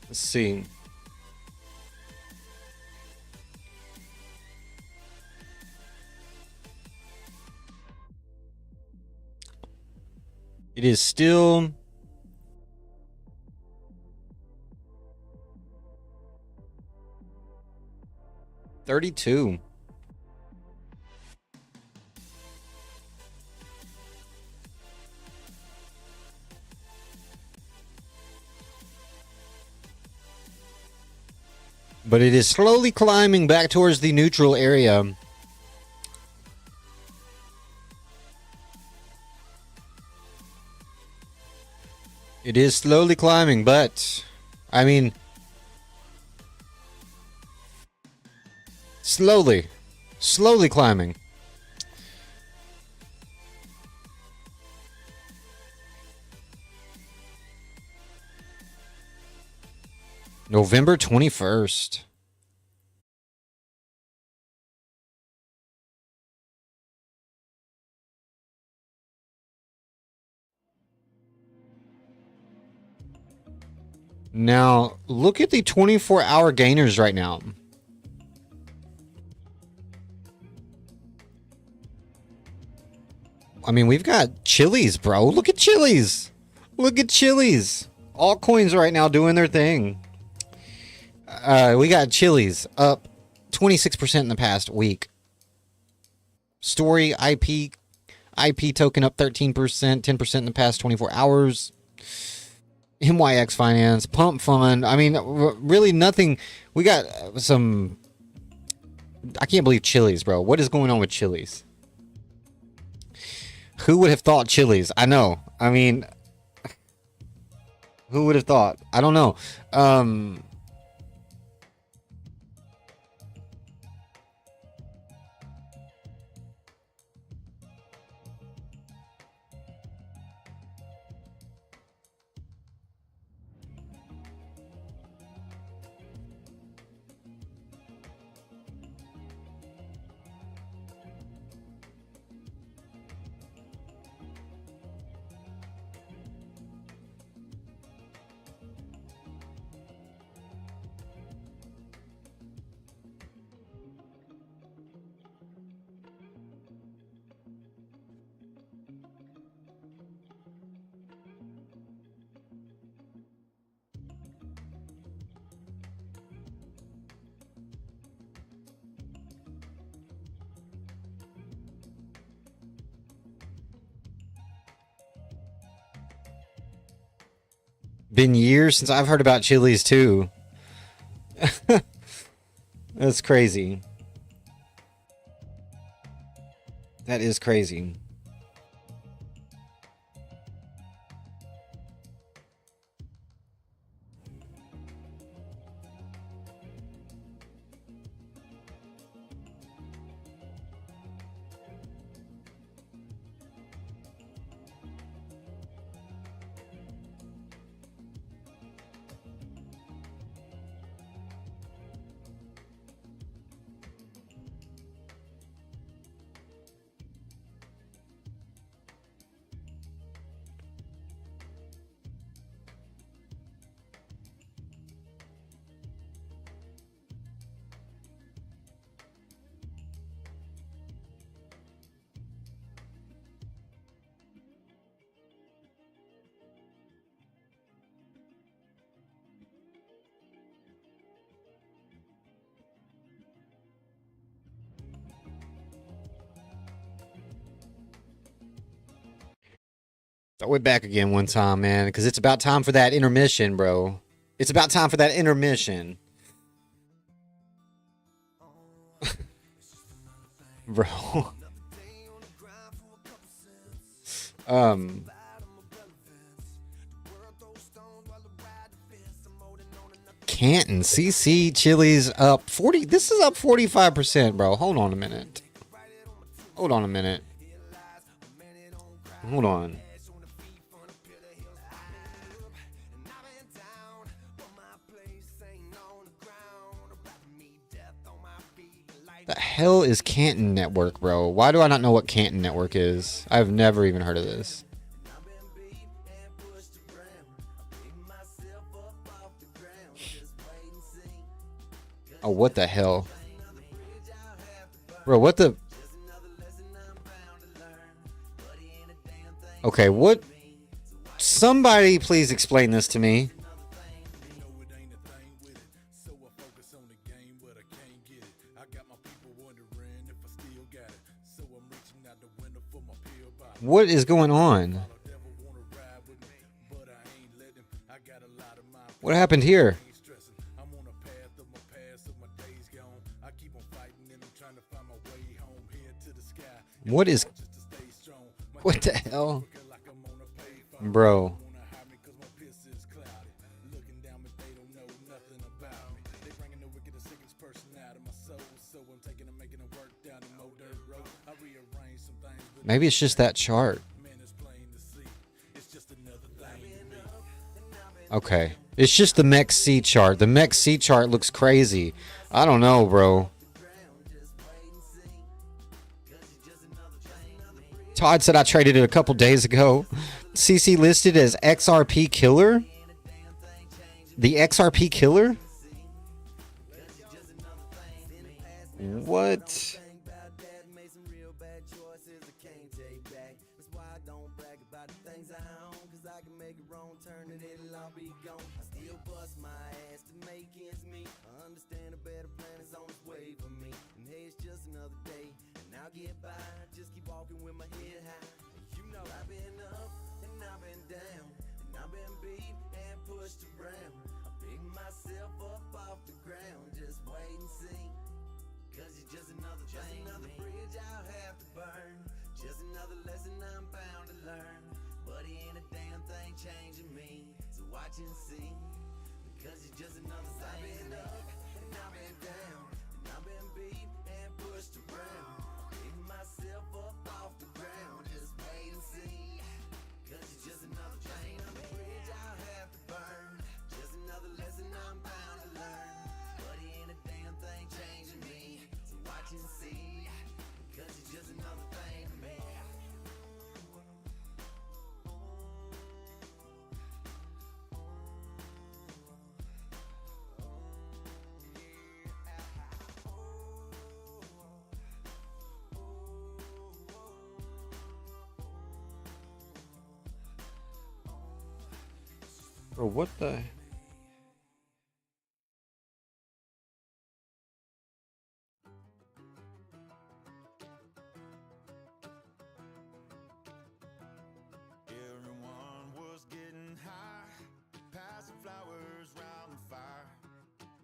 A: Let's see. It is still $32. But it is slowly climbing back towards the neutral area. It is slowly climbing, but I mean, slowly climbing. November 21st. Now, look at the 24-hour gainers right now. I mean, we've got Chili's, bro. Look at Chili's. Look at Chili's. Altcoins right now doing their thing. We got Chili's up 26% in the past week. Story IP token up 13%, 10% in the past 24 hours. MYX Finance, Pump Fund. I mean, really nothing. We got some. I can't believe Chili's, bro. What is going on with Chili's? Who would have thought Chili's? I know. I mean, who would have thought? I don't know. Been years since I've heard about Chili's too. That's crazy. That is crazy. Throw it back again one time, man, because it's about time for that intermission, bro. It's about time for that intermission. Bro. Canton, CC, Chili's up 40. This is up 45%, bro. Hold on a minute. Hold on a minute. Hold on. The hell is Canton Network, bro? Why do I not know what Canton Network is? I've never even heard of this. Oh, what the hell? Bro, what the... Okay, what Somebody please explain this to me. What is going on? What happened here? What the hell? Bro. Maybe it's just that chart. Okay. It's just the MEXC chart. The MEXC chart looks crazy. I don't know, bro. Todd said I traded it a couple days ago. CC listed as XRP killer? The XRP killer? What? Bro, what the?
B: Everyone was getting high, passing flowers round the fire.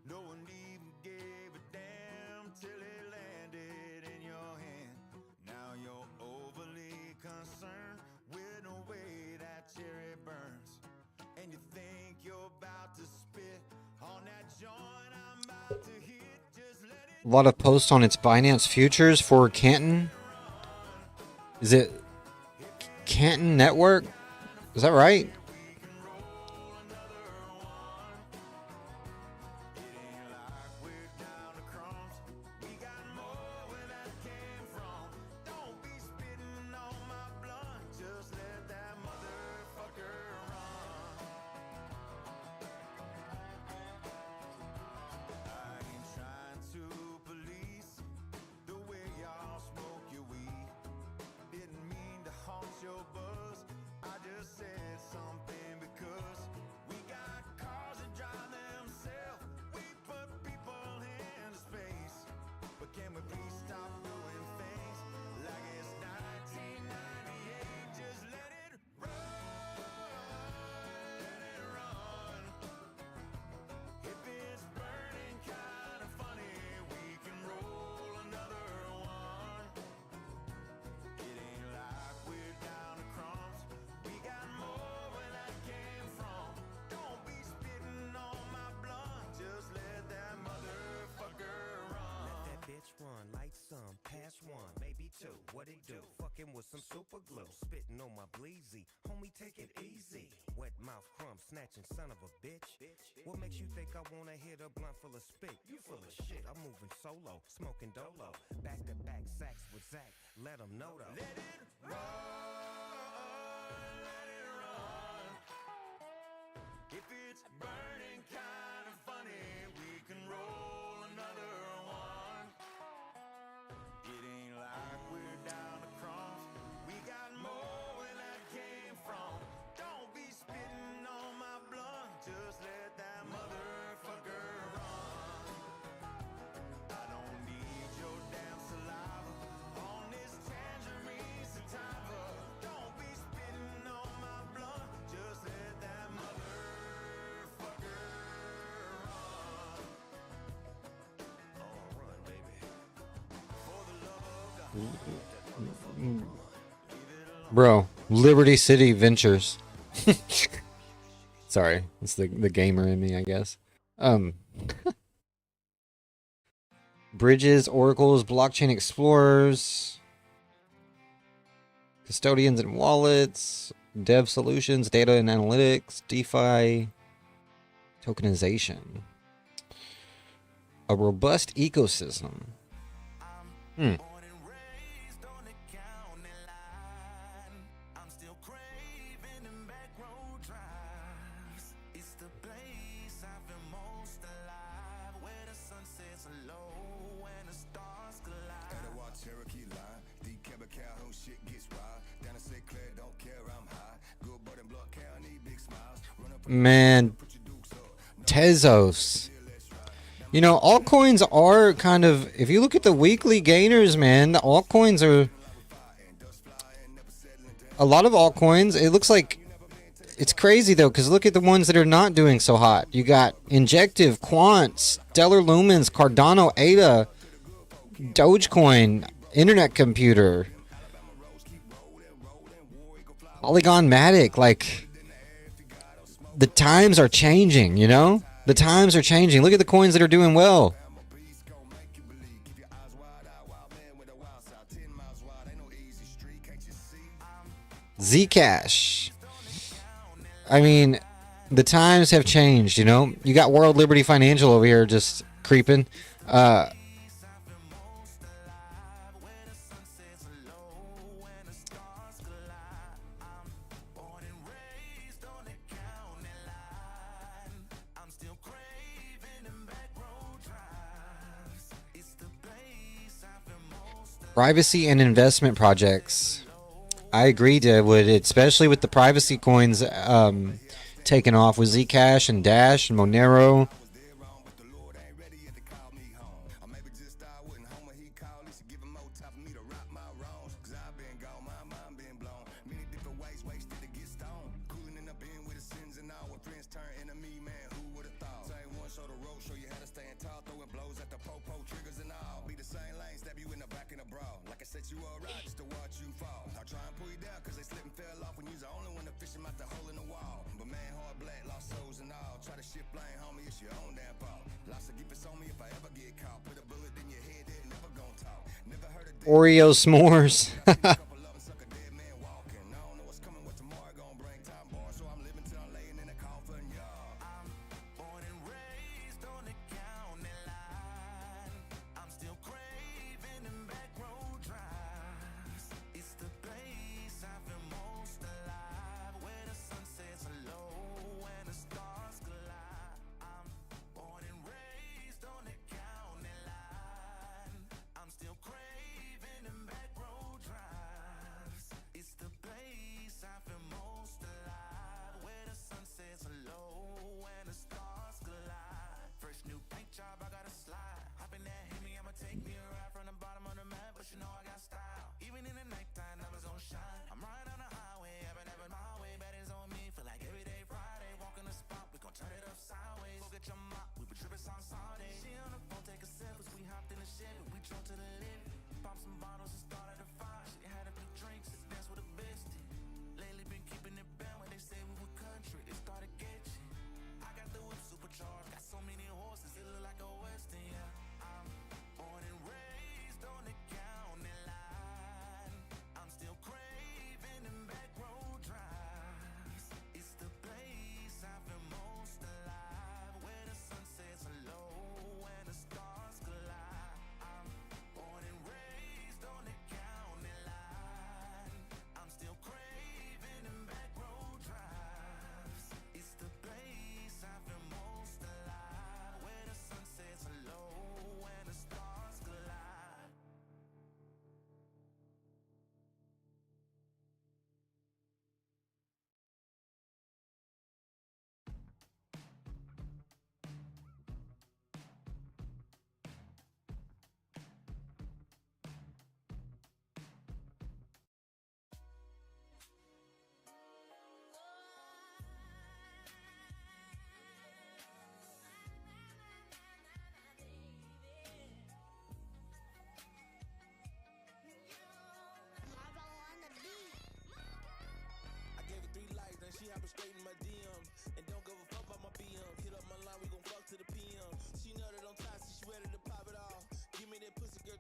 B: No one even gave a damn till it landed in your hand. Now you're overly concerned with the way that cherry burns. And you think you're about to spit on that joint I'm about to hit. Just let it.
A: A lot of posts on its Binance futures for Canton. Is it Canton Network? Is that right?
C: Run like some, pass one, maybe two. What it do? Fucking with some super glue, spitting on my bleezy. Homie, take it easy. Wet mouth crumb snatching son of a bitch. What makes you think I wanna hit a blunt full of spit? You full of shit. I'm moving solo, smoking dolo. Back to back sacks with Zach. Let 'em know though.
B: Let it run, let it run. If it's burning kind of funny, we can roll another one. It ain't like we're down to crumbs. We got more where that came from. Don't be
A: Bro, Liberty City Ventures. Sorry, it's the gamer in me, I guess. Bridges, oracles, blockchain explorers, custodians and wallets, dev solutions, data and analytics, DeFi, tokenization. A robust ecosystem. Man, Tezos. You know, altcoins are kind of, if you look at the weekly gainers, man, the altcoins are, a lot of altcoins, it looks like, it's crazy though, because look at the ones that are not doing so hot. You got Injective, Quant, Stellar Lumens, Cardano, ADA, Dogecoin, Internet Computer, Polygon Matic, like, the times are changing, you know? The times are changing. Look at the coins that are doing well. Zcash. I mean, the times have changed, you know? You got World Liberty Financial over here just creeping. Privacy and investment projects. I agree, Deadwood, especially with the privacy coins taking off with Zcash and Dash and Monero. Oreo s'mores.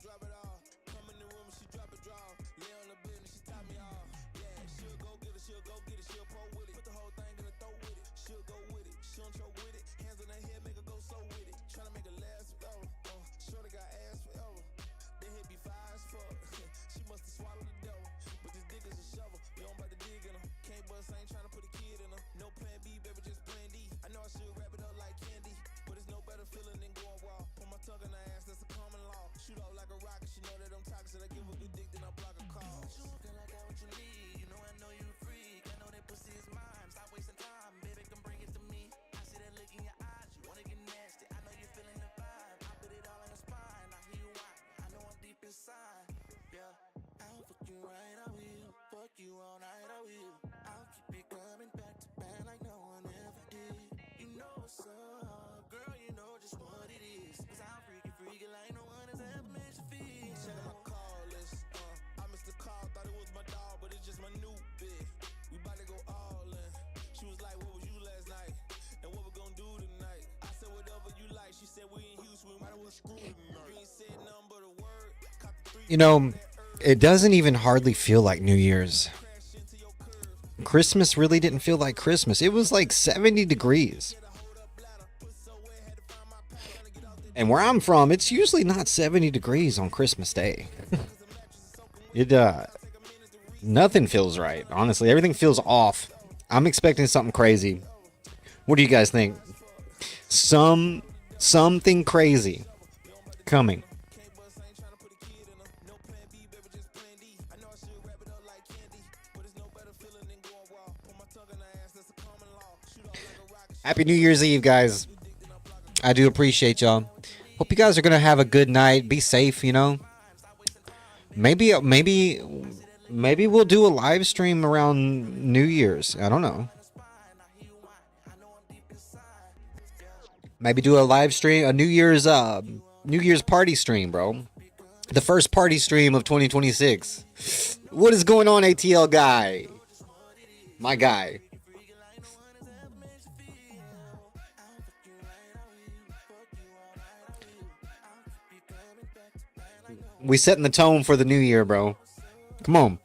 D: drop it off. Come in the room, she drop it draw. Lay on the bed and she top me off. Yeah, she'll go get it, she'll go get it, she'll pull with it. Put the whole thing in the throat with it. She'll go with it, she don't choke with it. Hands on her head, make her go so with it. Tryna make her last forever. Shorty got ass forever. That hit be fire as fuck. She must have swallowed the devil. But this dick is a shovel. You don't about to dig in her. Can't bust, ain't tryna put a kid in her. No plan B, baby, just plan D. I know I should wrap it up like candy, but it's no better feeling than going wild. Put my tongue in her ass, that's a common law. Shoot off like a rocket, she know that I'm toxic. I give a good dick, then I block a call. You looking like I what you need. You know I know you a freak. I know that pussy is mine. Stop wasting time, baby, come bring it to me. I see that look in your eyes. You wanna get nasty. I know you're feeling the vibe. I put it all in your spine. I hear you whine. I know I'm deep inside. Yeah, I'll fuck you right, I will. Fuck you all night, I will. I'll keep it coming back to back like no one ever did. You know what's up, girl, you know just what it is. Cause I'm freaky like no one has ever made you feel. Checking my call list, I missed the call, thought it was my dog, but it's just my new bitch. We bout to go all in. She was like, what was you last night? And what we gonna do tonight? I said, whatever you like. She said, we in Houston, we might as well screw tonight. You ain't said nothing but a word. Cop the three.
A: You know, it doesn't even hardly feel like New Year's. Christmas really didn't feel like Christmas. It was like 70 degrees. And where I'm from, it's usually not 70 degrees on Christmas Day. Nothing feels right. Honestly, everything feels off. I'm expecting something crazy. What do you guys think? Something crazy coming. Happy New Year's Eve, guys. I do appreciate y'all. Hope you guys are gonna have a good night. Be safe, you know. Maybe we'll do a live stream around New Year's. I don't know. Maybe do a live stream, a New Year's party stream, bro. The first party stream of 2026. What is going on, ATL guy? My guy. We setting the tone for the new year, bro. Come on.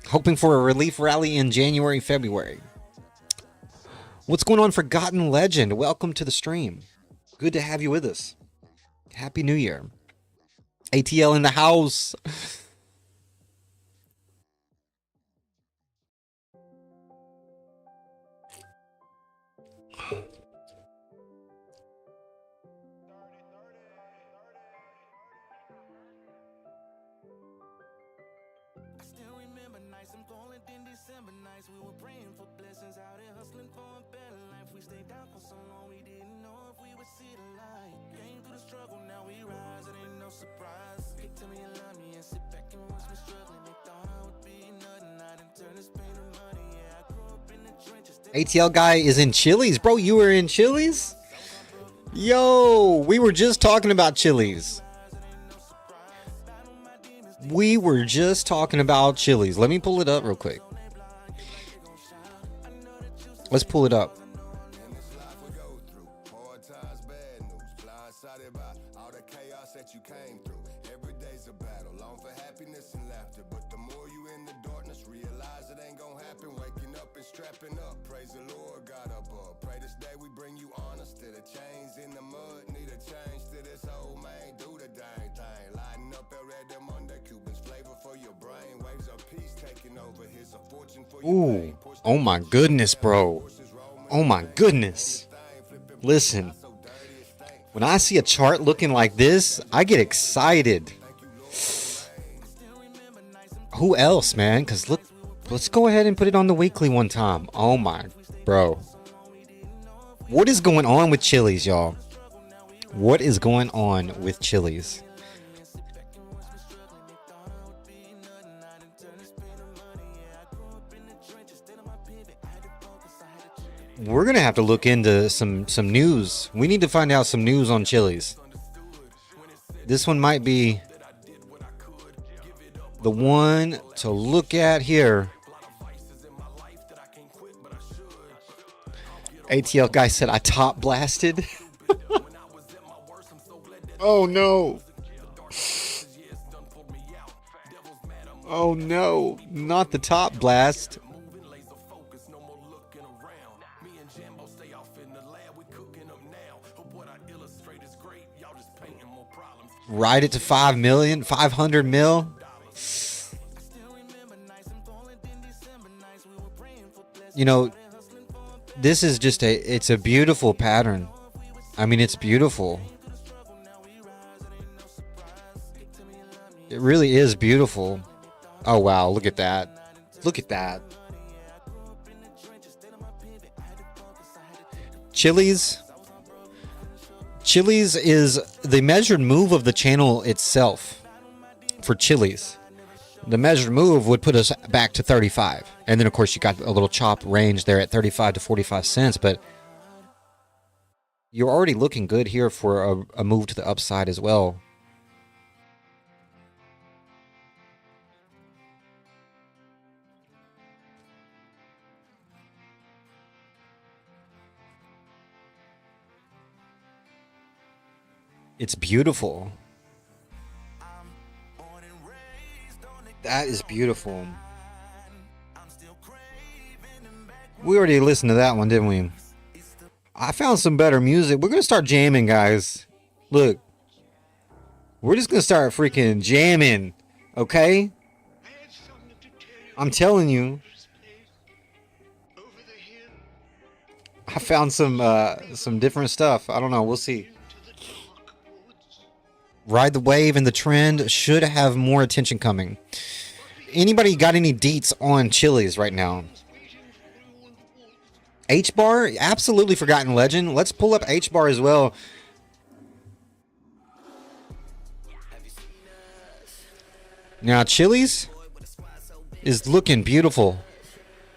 A: Hoping for a relief rally in January, February. What's going on, Forgotten Legend? Welcome to the stream. Good to have you with us. Happy New Year. ATL in the house. ATL guy is in Chili's. Bro, you were in Chili's? Yo, we were just talking about Chili's. We were just talking about Chili's. Let me pull it up real quick. Let's pull it up. Ooh, oh my goodness, bro. Oh my goodness. Listen, when I see a chart looking like this, I get excited. Who else, man? Because look, let's go ahead and put it on the weekly one time. Oh my, bro. What is going on with Chili's, y'all? What is going on with Chili's? We're gonna have to look into some news. We need to find out some news on Chili's. This one might be the one to look at here. ATL guy said I top blasted. Oh no. Oh no, not the top blast. Ride it to 5 million, 500 mil. You know, this is just it's a beautiful pattern. I mean, it's beautiful. It really is beautiful. Oh wow, look at that. Look at that. Chili's is the measured move of the channel itself for Chili's. The measured move would put us back to 35. And then of course you got a little chop range there at 35 to 45 cents, but you're already looking good here for a move to the upside as well. It's beautiful. That is beautiful. We already listened to that one, didn't we? I found some better music. We're going to start jamming, guys. Look. We're just going to start freaking jamming. Okay? I'm telling you. I found some different stuff. I don't know. We'll see. Ride the wave and the trend should have more attention coming. Anybody got any deets on Chili's right now? H-bar? Absolutely forgotten legend. Let's pull up H-bar as well. Now, Chili's is looking beautiful.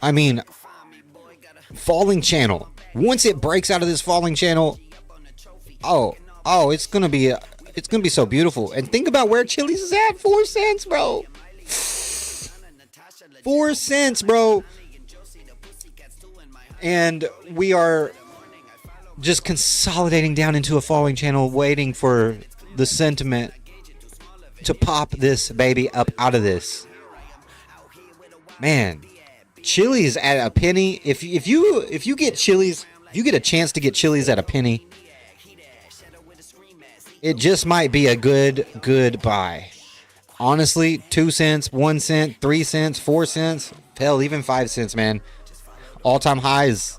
A: I mean, falling channel. Once it breaks out of this falling channel, oh, it's gonna be so beautiful. And think about where Chili's is at. 4 cents, bro. 4 cents, bro. And we are just consolidating down into a falling channel, waiting for the sentiment to pop this baby up out of this. Man, Chili's at a penny. If you get Chili's, if you get a chance to get Chili's at a penny, it just might be a good buy. Honestly, 2 cents, 1 cent, 3 cents, 4 cents, hell, even 5 cents, man. All-time high is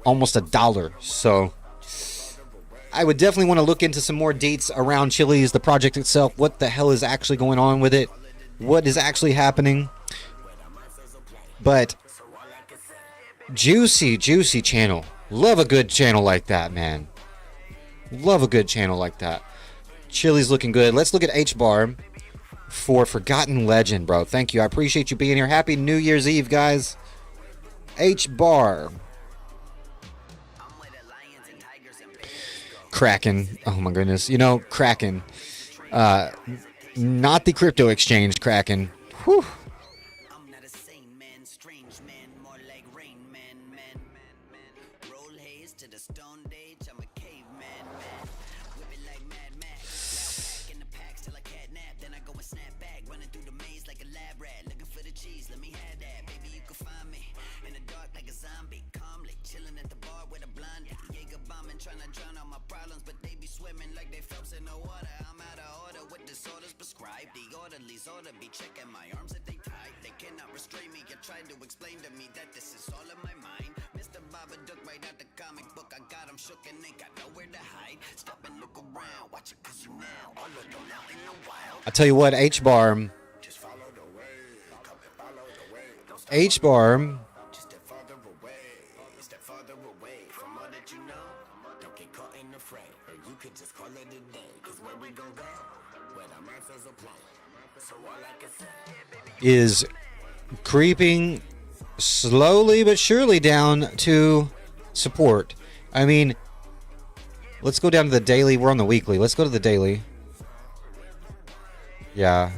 A: almost $1. So I would definitely want to look into some more deets around Chili's, the project itself. What the hell is actually going on with it? What is actually happening? But juicy channel. Love a good channel like that, man. Love a good channel like that. Chili's looking good. Let's look at H-bar for Forgotten Legend, bro. Thank you. I appreciate you being here. Happy New Year's Eve, guys. H-bar. Kraken. Oh, my goodness. You know, Kraken. Not the crypto exchange Kraken. Whew. I tell you what, H-bar. H-bar. Is creeping slowly but surely down to support. I mean, let's go down to the daily. We're on the weekly. Let's go to the daily. Yeah.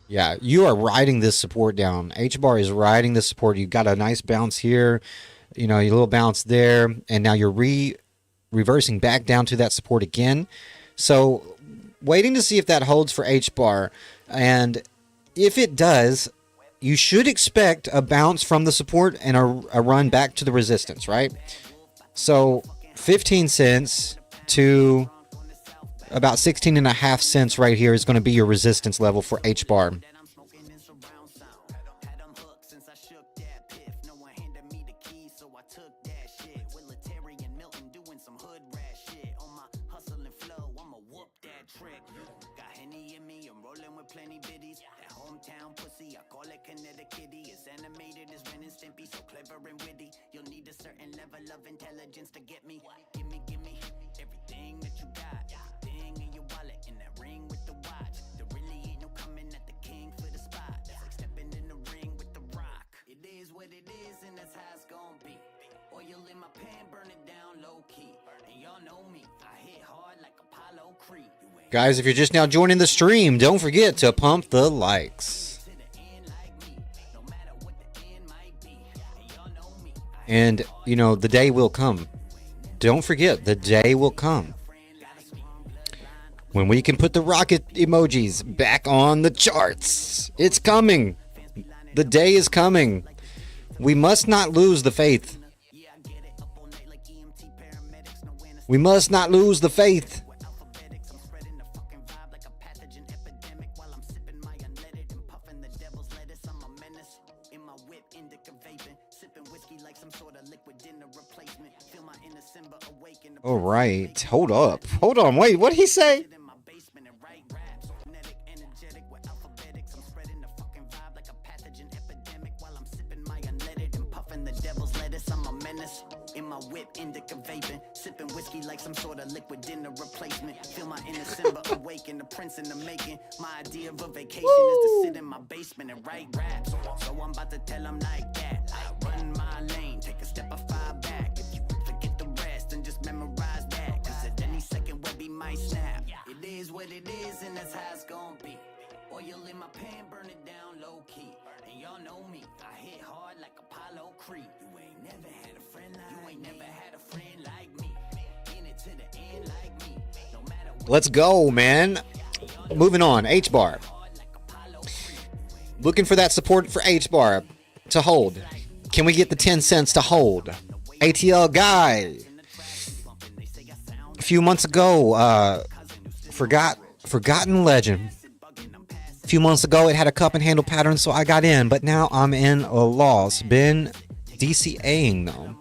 A: Yeah, you are riding this support down. H-bar is riding this support. You got a nice bounce here. You know, your little bounce there. And now you're reversing back down to that support again. So waiting to see if that holds for H bar, and if it does, you should expect a bounce from the support and a run back to the resistance, right? So 15 cents to about 16.5 cents right here is going to be your resistance level for H bar.
D: To get me, gimme everything that you got. Thing in your wallet and that ring with the watch. There really ain't no coming at the king for the spot. That's like stepping in the ring with the rock. It is what it is, and that's how it's gonna be. Oil in my pan, burn it down low key. And y'all know me, I hit hard like Apollo Creed.
A: Guys, if you're just now joining the stream, don't forget to pump the likes. And, you know, the day will come. Don't forget, the day will come when we can put the rocket emojis back on the charts. It's coming. The day is coming. We must not lose the faith. We must not lose the faith. All right, hold up. Hold on, wait, what did he say?
D: In my whip, indica vaping, sipping whiskey like some sort of liquid dinner replacement. Feel my inner Simba awaken, the prince in the making. My idea of a vacation is to sit in my basement and write raps. So I'm about to tell him like that. I run my lane, take a step or 5 back. If you forget the rest, then just memorize that. Cause at any second, Webby might snap. It is what it is, and that's how it's gonna be. Oil in my pan, burn it down low key. And y'all know me, I hit hard like Apollo Creed. You ain't never had a friend like you ain't never had a friend like me. In it to the end like me. No matter what.
A: Let's go, man. Moving on, H bar. Looking for that support for H bar to hold. Can we get the 10 cents to hold? ATL guy. A few months ago, forgotten legend. A few months ago, it had a cup and handle pattern, so I got in, but now I'm in a loss. Been DCAing though.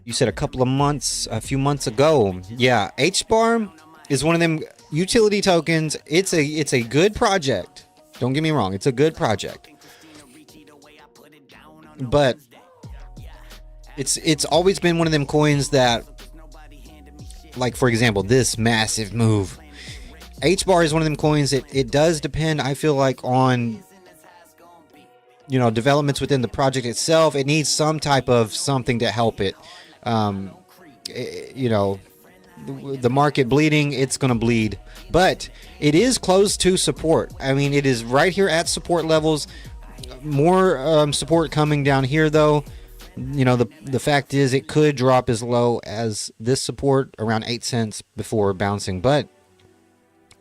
A: You said a few months ago. Yeah, H bar is one of them utility tokens. It's a good project. Don't get me wrong, it's a good project. But it's always been one of them coins that, like for example, this massive move. H bar is one of them coins that it does depend, I feel like, on, you know, developments within the project itself. It needs some type of something to help it. You know, the market bleeding, it's going to bleed. But it is close to support. I mean, it is right here at support levels. More support coming down here, though. You know, the fact is it could drop as low as this support, around 8 cents, before bouncing. But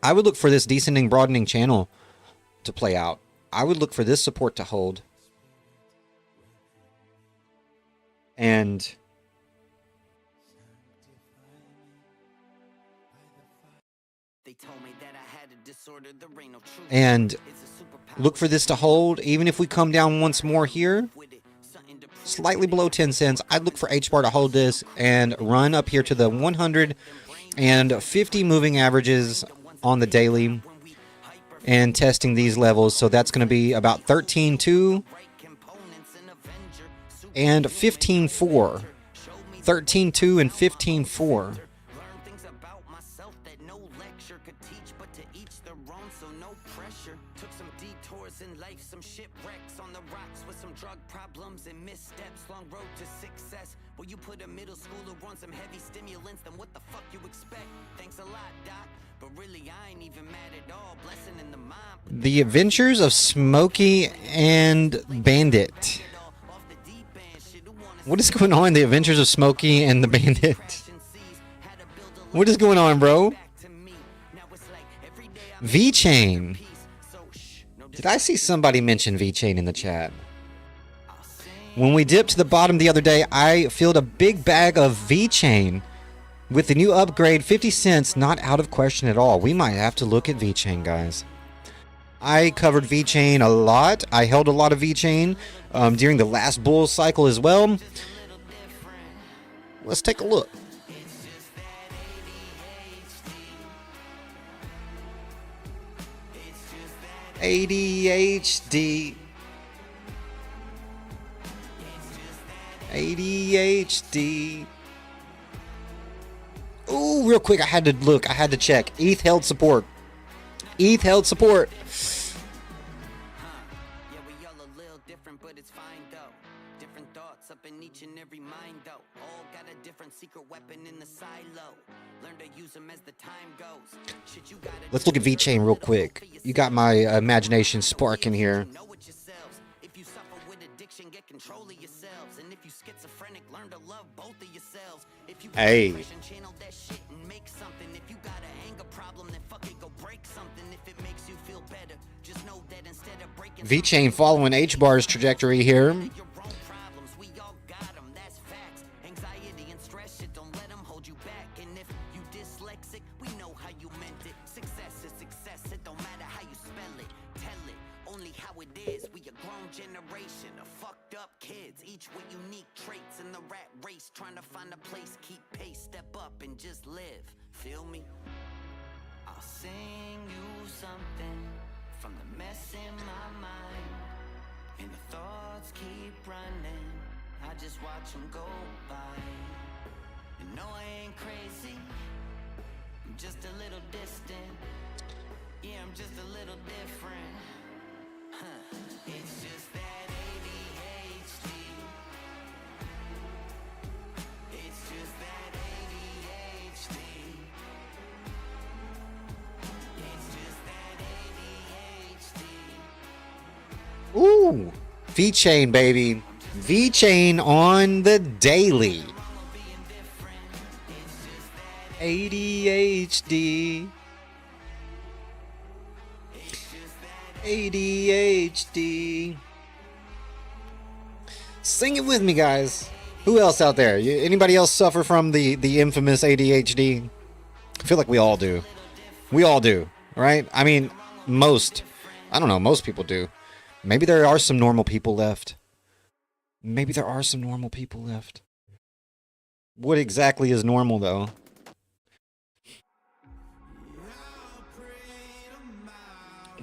A: I would look for this descending, broadening channel to play out. I would look for this support to hold. And look for this to hold. Even if we come down once more here, slightly below 10 cents, I'd look for H bar to hold this and run up here to the 150 moving averages on the daily and testing these levels. So that's going to be about 13.2 and 15.4. 13.2 and 15.4.
D: You put a middle schooler on some heavy stimulants, then what the fuck you expect? Thanks a lot, doc, but really I ain't even mad at all. Blessing in the mind.
A: The Adventures of Smokey and Bandit. What is going on? The Adventures of Smokey and the Bandit. What is going on, bro? VeChain. Did I see somebody mention VeChain in the chat? When we dipped to the bottom the other day, I filled a big bag of VeChain. With the new upgrade, 50 cents, not out of question at all. We might have to look at VeChain, guys. I covered VeChain a lot. I held a lot of VeChain during the last bull cycle as well. Let's take a look. ADHD. ADHD. Ooh, real quick, I had to look. I had to check. ETH held support. ETH held support.
E: Yeah, we all a little different, but it's fine though. Different thoughts up in each and every mind though. All got a different secret weapon in the silo. Learn to use them as the time goes. Shit, you gotta
A: Let's look at VeChain real quick. You got my imagination sparking here.
E: know it yourselves. If you suffer with addiction, get control of yourselves. And if you schizophrenic, learn to love both of yourselves. If you
A: Hey.
E: channel that shit and make something. If you got an anger problem, then fuck it, go break something. If it makes you feel better, just know that instead of breaking
A: VeChain following H-bar's trajectory here.
E: your own problems, we all got them, that's facts. Anxiety and stress shit, don't let them hold you back. And if you dyslexic, we know how you meant it. Success is success, it don't matter how you spell it. Tell it, only how it is. We a grown generation of fucked up kids, each with unique traits in the rat race. Trying to find a place, keep pace, step up and just live. Feel me? I'll sing you something from the mess in my mind. And the thoughts keep running, I just watch them go by. And no, I ain't crazy, I'm just a little distant. Yeah, I'm just a little different. Huh. It's just that ADHD. It's just that ADHD. It's just that ADHD.
A: Ooh, VeChain, baby. VeChain on the daily. ADHD. ADHD. Sing it with me, guys. Who else out there? Anybody else suffer from the infamous ADHD? I feel like we all do. We all do, right? I mean, most. I don't know, most people do. Maybe there are some normal people left. Maybe there are some normal people left. What exactly is normal, though?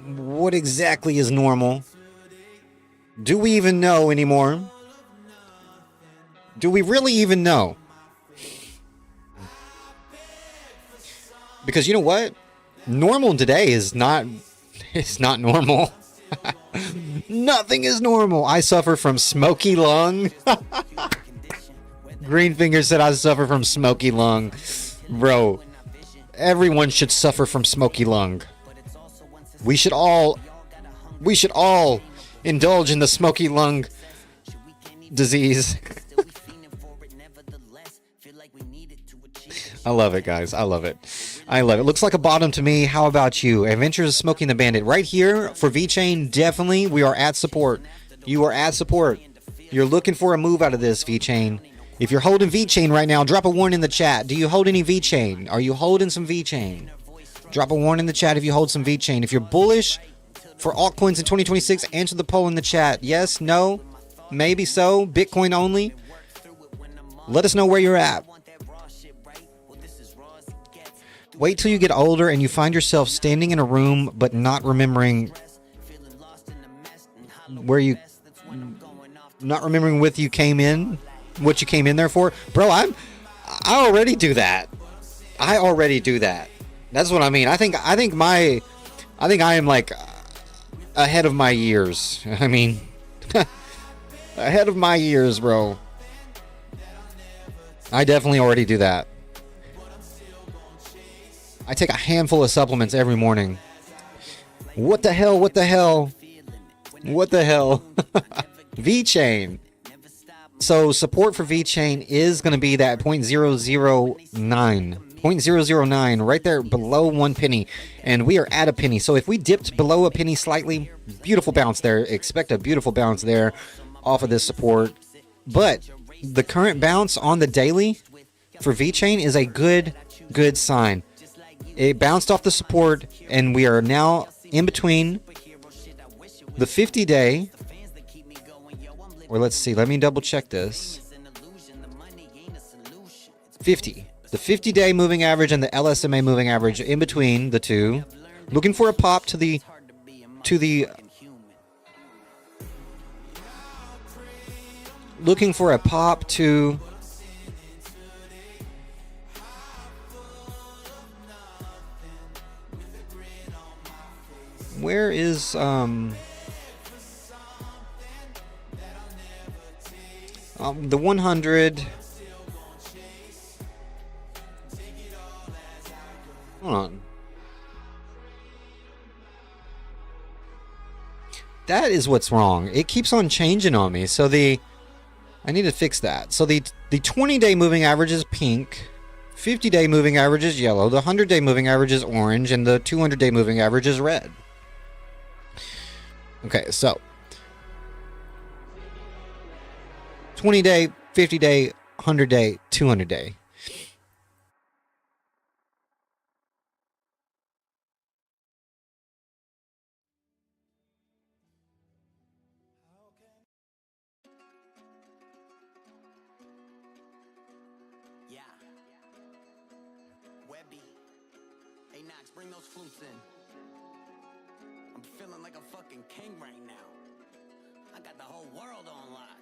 A: What exactly is normal? Do we even know anymore? Do we really even know? Because you know what? Normal today is not... It's not normal. Nothing is normal. I suffer from smoky lung. Greenfinger said I suffer from smoky lung. Bro, everyone should suffer from smoky lung. We should all indulge in the smoky lung disease. I love it, guys. I love it. I love it. Looks like a bottom to me. How about you? Adventures of Smoking the Bandit. Right here for VeChain, definitely we are at support. You are at support. You're looking for a move out of this, VeChain. If you're holding VeChain right now, drop a 1 in the chat. Do you hold any VeChain? Are you holding some VeChain? Drop a 1 in the chat if you hold some VeChain. If you're bullish for altcoins in 2026, answer the poll in the chat. Yes, no, maybe so. Bitcoin only. Let us know where you're at. Wait till you get older and you find yourself standing in a room but not remembering where you... Not remembering what you came in there for. Bro, I already do that. I already do that. That's what I mean. I think I am like ahead of my years. I mean, ahead of my years, bro. I definitely already do that. I take a handful of supplements every morning. What the hell? What the hell? What the hell? VeChain. So support for VeChain is going to be that 0.009. 0.009 right there below 1 penny, and we are at a penny. So if we dipped below a penny slightly, beautiful bounce there. Expect a beautiful bounce there off of this support. But the current bounce on the daily for VeChain is a good sign. It bounced off the support, and we are now in between the 50-day, or let's see, let me double check this. 50. The 50-day moving average and the LSMA moving average in between the two. Looking for a pop to the looking for a pop to where is the 100. Hold on. That is what's wrong. It keeps on changing on me. So I need to fix that. So the 20-day moving average is pink, 50-day moving average is yellow, the 100-day moving average is orange, and the 200-day moving average is red. Okay, so 20-day, 50-day, 100-day, 200-day.
E: Yeah. Webby. Hey, Knox, bring those flutes in. I'm feeling like a fucking king right now. I got the whole world on lock.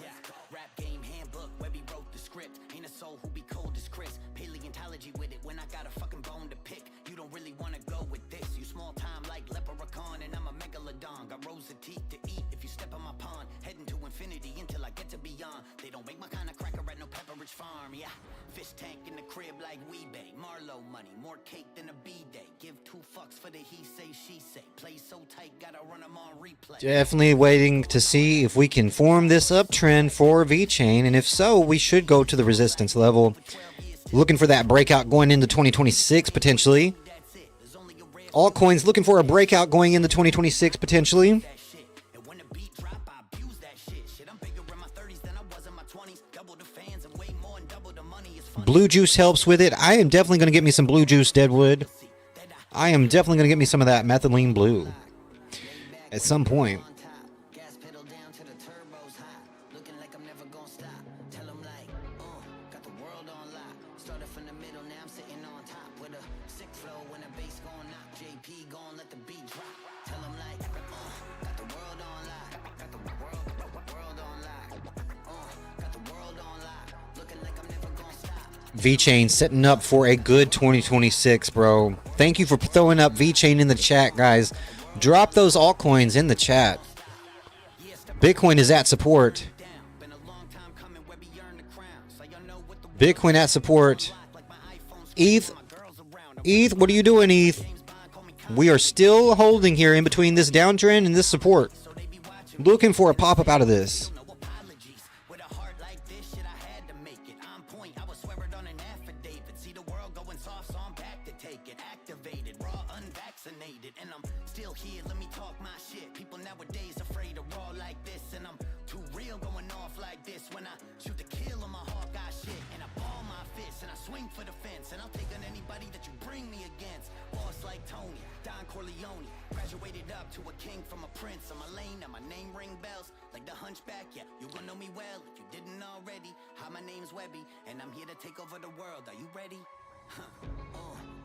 E: Yeah, rap game handbook, Webby wrote the script. Ain't a soul who be cold as Chris. Paleontology with it when I got a fucking bone to pick. You don't really wanna go with this. You small time like leprechaun, and I'm a megalodon. Got rows of teeth to eat if you step on my pond. Heading to infinity until I get to beyond. They don't make my kind of cracker at no Pepperidge Farm. Yeah, fish tank in the crib like WeBay. Marlowe money, more cake than a B-day. Give 2 fucks for the he say, she say. Play so tight, gotta run them on replay.
A: Definitely waiting to see if we can form this uptrend for VeChain, and if so, we should go to the resistance level. Looking for that breakout going into 2026 potentially. Altcoins looking for a breakout going into 2026 potentially. Blue juice helps with it. I am definitely going to get me some blue juice, Deadwood. I am definitely going to get me some of that methylene blue at some point. VeChain setting up for a good 2026, bro. Thank you for throwing up VeChain in the chat, guys. Drop those altcoins in the chat. Bitcoin is at support. Bitcoin at support. ETH, what are you doing, ETH? We are still holding here in between this downtrend and this support. Looking for a pop-up out of this.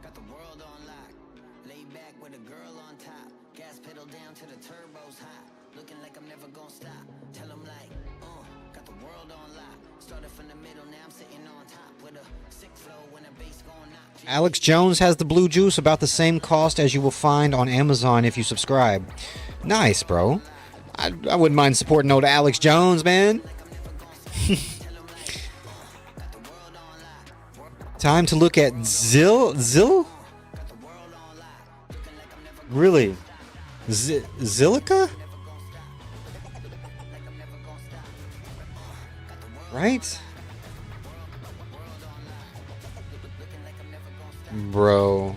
E: Got the world on lock. Lay back with a girl on top. Gas pedal down to the turbos hot. Looking like I'm never gonna stop. Tell them like, got the world on lock. Started from the middle, now I'm sitting on top with a sick flow when a bass going knock.
A: Alex Jones has the blue juice, about the same cost as you will find on Amazon if you subscribe. Nice, bro. I wouldn't mind supporting old Alex Jones, man. Time to look at Zil? Really? Zilica? Right? Bro.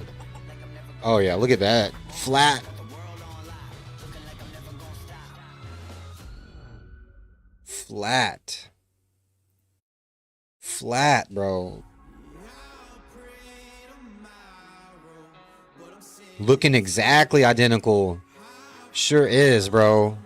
A: Oh yeah, look at that. Flat. Flat. Flat, bro. Looking exactly identical. Sure is, bro.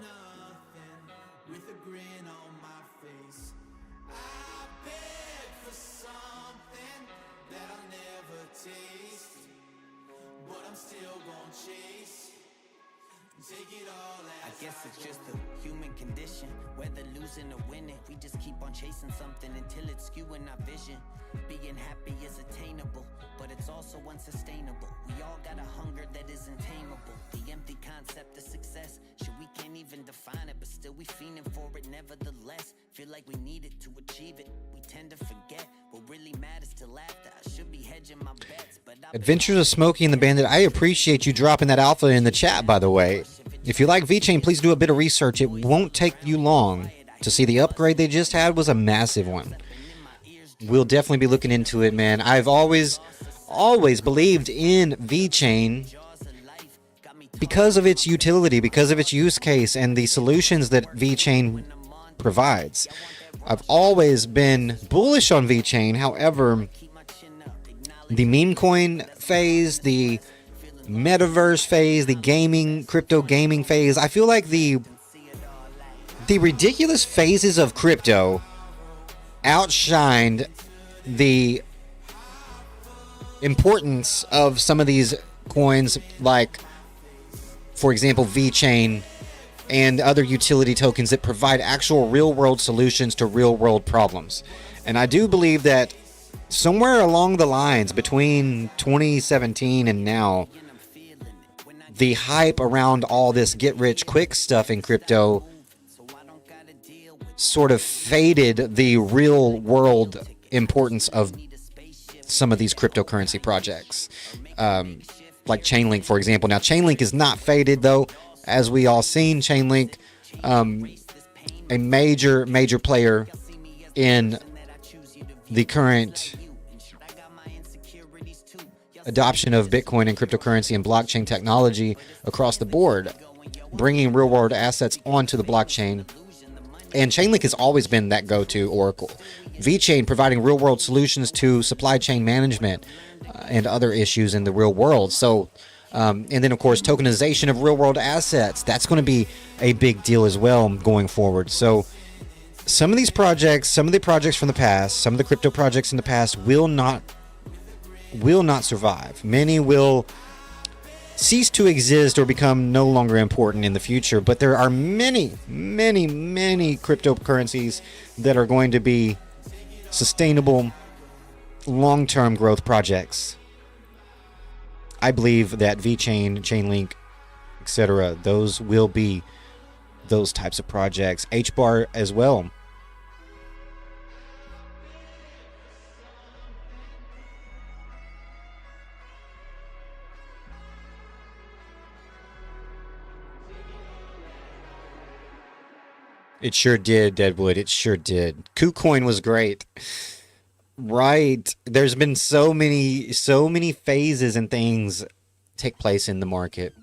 E: I guess it's just a human condition, whether losing or winning, we just keep on chasing something until it's skewing our vision. Being happy is attainable, but it's also unsustainable. We all got a hunger that is untamable. The empty concept of success, sure we can't even define it, but still we fiending for it nevertheless. Feel like we need it to achieve it. We tend to forget what really matters till after. I should be hedging my bets, but
A: Adventures of Smokey and the Bandit. I appreciate you dropping that alpha in the chat, by the way. If you like VeChain, please do a bit of research. It won't take you long to see the upgrade they just had was a massive one. We'll definitely be looking into it, man. I've always believed in VeChain because of its utility, because of its use case, and the solutions that VeChain provides. I've always been bullish on VeChain. However, the meme coin phase, the metaverse phase, the crypto gaming phase, I feel like the ridiculous phases of crypto outshined the importance of some of these coins, like, for example, VeChain and other utility tokens that provide actual real-world solutions to real-world problems. And I do believe that somewhere along the lines between 2017 and now, the hype around all this get-rich-quick stuff in crypto sort of faded the real-world importance of some of these cryptocurrency projects. Like Chainlink, for example. Now, Chainlink is not faded, though. As we all seen, Chainlink, a major player in the current adoption of Bitcoin and cryptocurrency and blockchain technology across the board, bringing real-world assets onto the blockchain. And Chainlink has always been that go-to oracle. VeChain providing real-world solutions to supply chain management and other issues in the real world. So, and then, of course, tokenization of real-world assets. That's going to be a big deal as well going forward. So some of these projects, some of the projects from the past, some of the crypto projects in the past will not survive. Many will cease to exist or become no longer important in the future. But there are many cryptocurrencies that are going to be sustainable, long-term growth projects. I believe that VeChain, Chainlink, etc., those will be those types of projects. HBAR as well. It sure did, Deadwood. It sure did. KuCoin was great. Right. There's been so many phases and things take place in the market.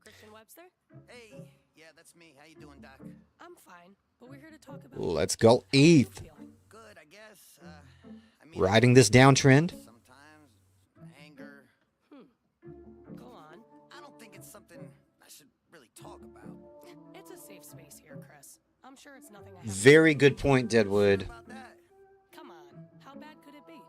F: Christian Webster?
E: Hey, yeah, that's me. How you doing, Doc?
F: I'm fine, but we're here to talk about
A: Let's go ETH.
E: Good, I guess. I mean,
A: Riding this downtrend.
E: sometimes anger.
F: Go on.
E: I don't think it's something I should really talk about.
F: It's a safe space here, Chris. I'm sure it's nothing I have.
A: Very good point, Deadwood.
E: About that.
F: Come on. How bad could it be?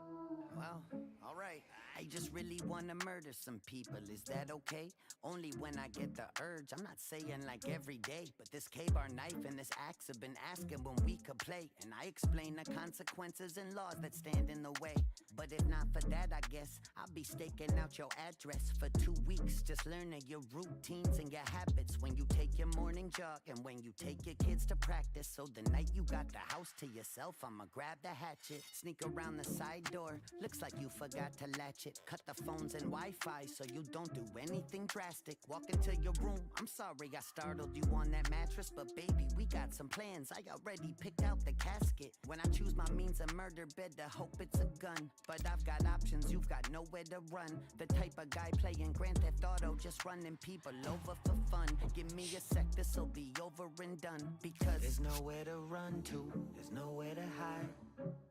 E: Well, all right. I just really want to murder some people. Is that okay? Only when I get the urge. I'm not saying like every day, but this K-bar knife and this axe have been asking when we could play. And I explain the consequences and laws that stand in the way. But if not for that, I guess I'll be staking out your address for 2 weeks. Just learning your routines and your habits. When you take your morning jog and when you take your kids to practice. So the night you got the house to yourself, I'ma grab the hatchet. Sneak around the side door. Looks like you forgot to latch it. Cut the phones and Wi-Fi so you don't do anything drastic. Walk into your room. I'm sorry I startled you on that mattress, but baby, we got some plans. I already picked out the casket. When I choose my means of murder, better hope it's a gun. But I've got options, you've got nowhere to run. The type of guy playing Grand Theft Auto, just running people over for fun. Give me a sec, this'll be over and done. Because there's nowhere to run to, there's nowhere to hide.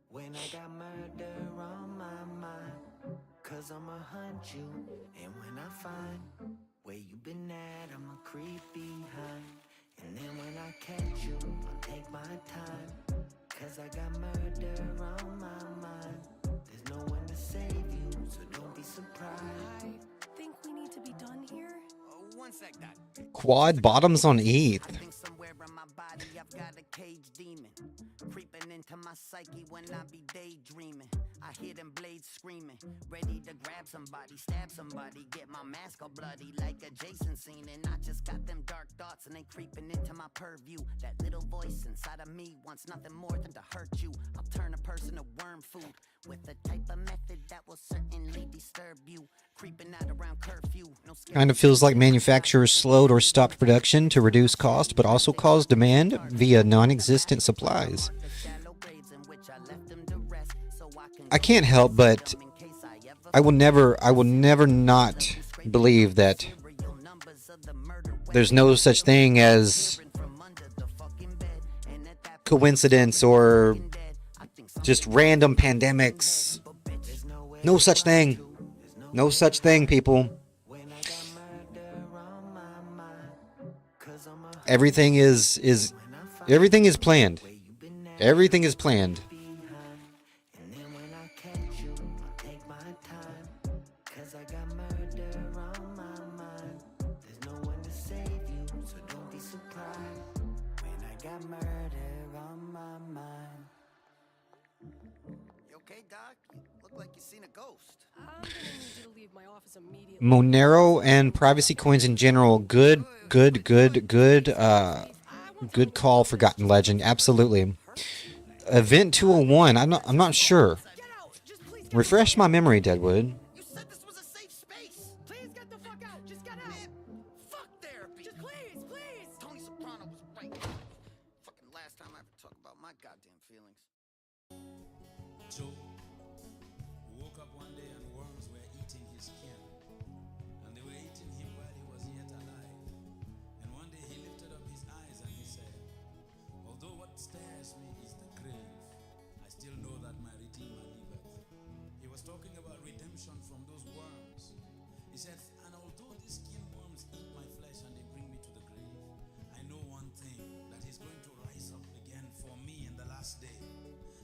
E: When I got murder on my mind, cause I'ma hunt you. And when I find where you been at, I'ma creep behind. And then when I catch you, I'll take my time. Cause I got murder on my mind. There's no one to save you, so don't be surprised.
F: I think we need to be done here.
E: Oh, one sec, Doc.
A: Quad bottoms on ETH.
E: I think somewhere in my body I've got a cage demon creeping into my psyche when I be daydreaming. I hear them blades screaming, ready to grab somebody, stab somebody, get my mask all bloody like a Jason scene. And I just got them dark thoughts and they creeping into my purview. That little voice inside of me wants nothing more than to hurt you. I'll turn a person to worm food with a type of method that will certainly disturb you. Creeping out around curfew. No
A: Kind of feels like manufacturers slowed or stopped production to reduce cost, but also caused demand via non-existent supplies. I can't help but I will never not believe that there's no such thing as coincidence or just random pandemics. No such thing. No such thing, people. Everything is planned. Everything is planned. Monero and privacy coins in general, good call, Forgotten Legend. Absolutely. Event 201, I'm not sure. Refresh my memory, Deadwood.
E: You said this was a safe space.
F: Please get the fuck out. Just get out.
E: Fuck therapy.
F: Just please.
E: Tony Soprano was right. Fucking last time I ever talk about my goddamn feelings.
G: Joe woke up one day and worms were eating his skin. And they were eating him while he was yet alive. And one day he lifted up his eyes and he said, although what stares me is the grave, I still know that my Redeemer liveth. He was talking about redemption from those worms. He said, and although these skin worms eat my flesh and they bring me to the grave, I know one thing, that he's going to rise up again for me in the last day.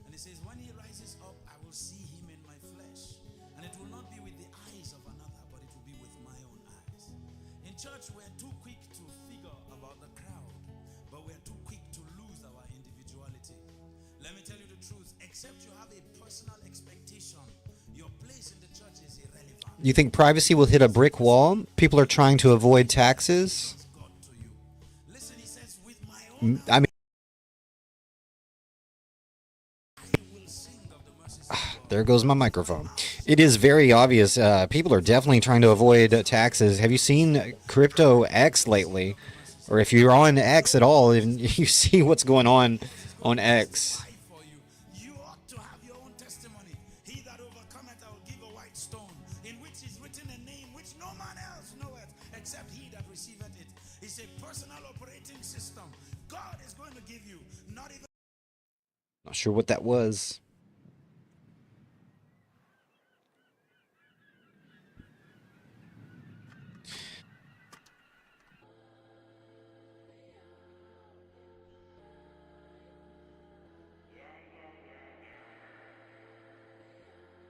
G: And he says, when he rises up, I will see him in my flesh. And it will not be with the eyes of another, but it will be with my own eyes. In church, we're too quick to figure about the crowd, but we're too quick to lose our individuality. Let me tell you the truth, except you have a personal expectation, your place in the church is irrelevant.
A: You think privacy will hit a brick wall? People are trying to avoid taxes.
G: God to you. Listen, he says, with my own
A: I mean,
G: I will sing of the mercies of God.
A: there goes my microphone. It is very obvious. People are definitely trying to avoid taxes. Have you seen Crypto X lately? Or if you're on X at all, and you see what's going on X.
G: For you, you ought to have your own testimony. He that overcometh, I will give a white stone, in which is written a name which no man else knoweth, except he that receiveth it. It's a personal operating system. God is going to give you, not even
A: Not sure what that was.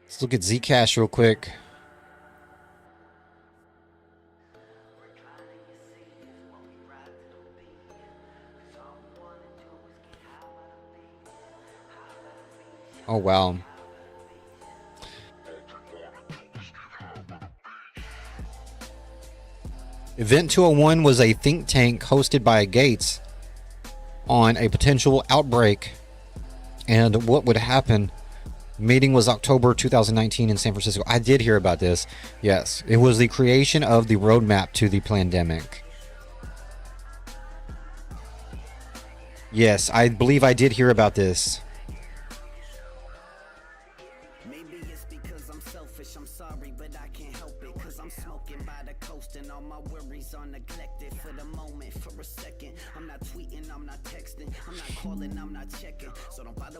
A: Let's look at Zcash real quick. Oh, wow. Event 201 was a think tank hosted by Gates on a potential outbreak and what would happen. Meeting was October 2019 in San Francisco. I did hear about this. Yes, it was the creation of the roadmap to the pandemic. Yes, I believe I did hear about this.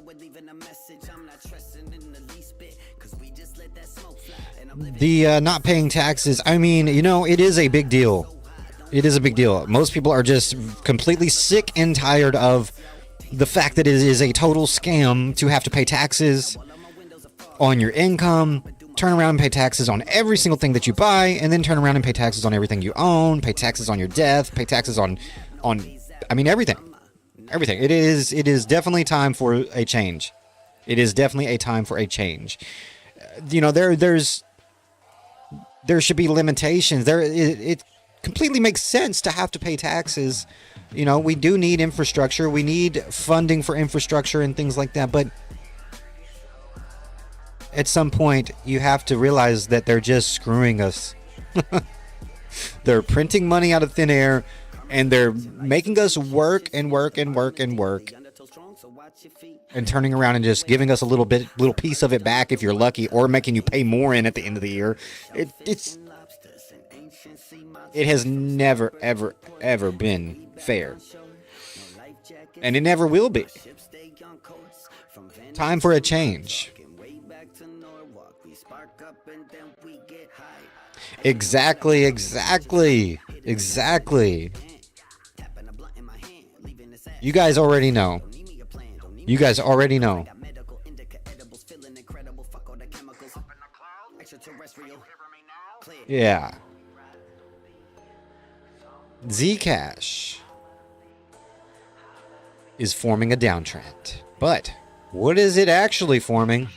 E: with leaving a message. I'm not trusting in the least bit, cause we just let that smoke fly. And I'm living
A: The not paying taxes, I mean, you know, it is a big deal. It is a big deal. Most people are just completely sick and tired of the fact that it is a total scam to have to pay taxes on your income, turn around and pay taxes on every single thing that you buy, and then turn around and pay taxes on everything you own, pay taxes on your death, pay taxes on I mean, everything. Everything. It is definitely time for a change. It is definitely a time for a change. You know, there should be limitations. It completely makes sense to have to pay taxes. You know, we do need infrastructure. We need funding for infrastructure and things like that. But at some point, you have to realize that they're just screwing us. They're printing money out of thin air, and they're making us work and work and work and work, and turning around and just giving us a little piece of it back if you're lucky, or making you pay more in at the end of the year. It has never, ever, ever been fair, and it never will be. Time for a change. Exactly. You guys already know. Yeah. Zcash is forming a downtrend. But what is it actually forming?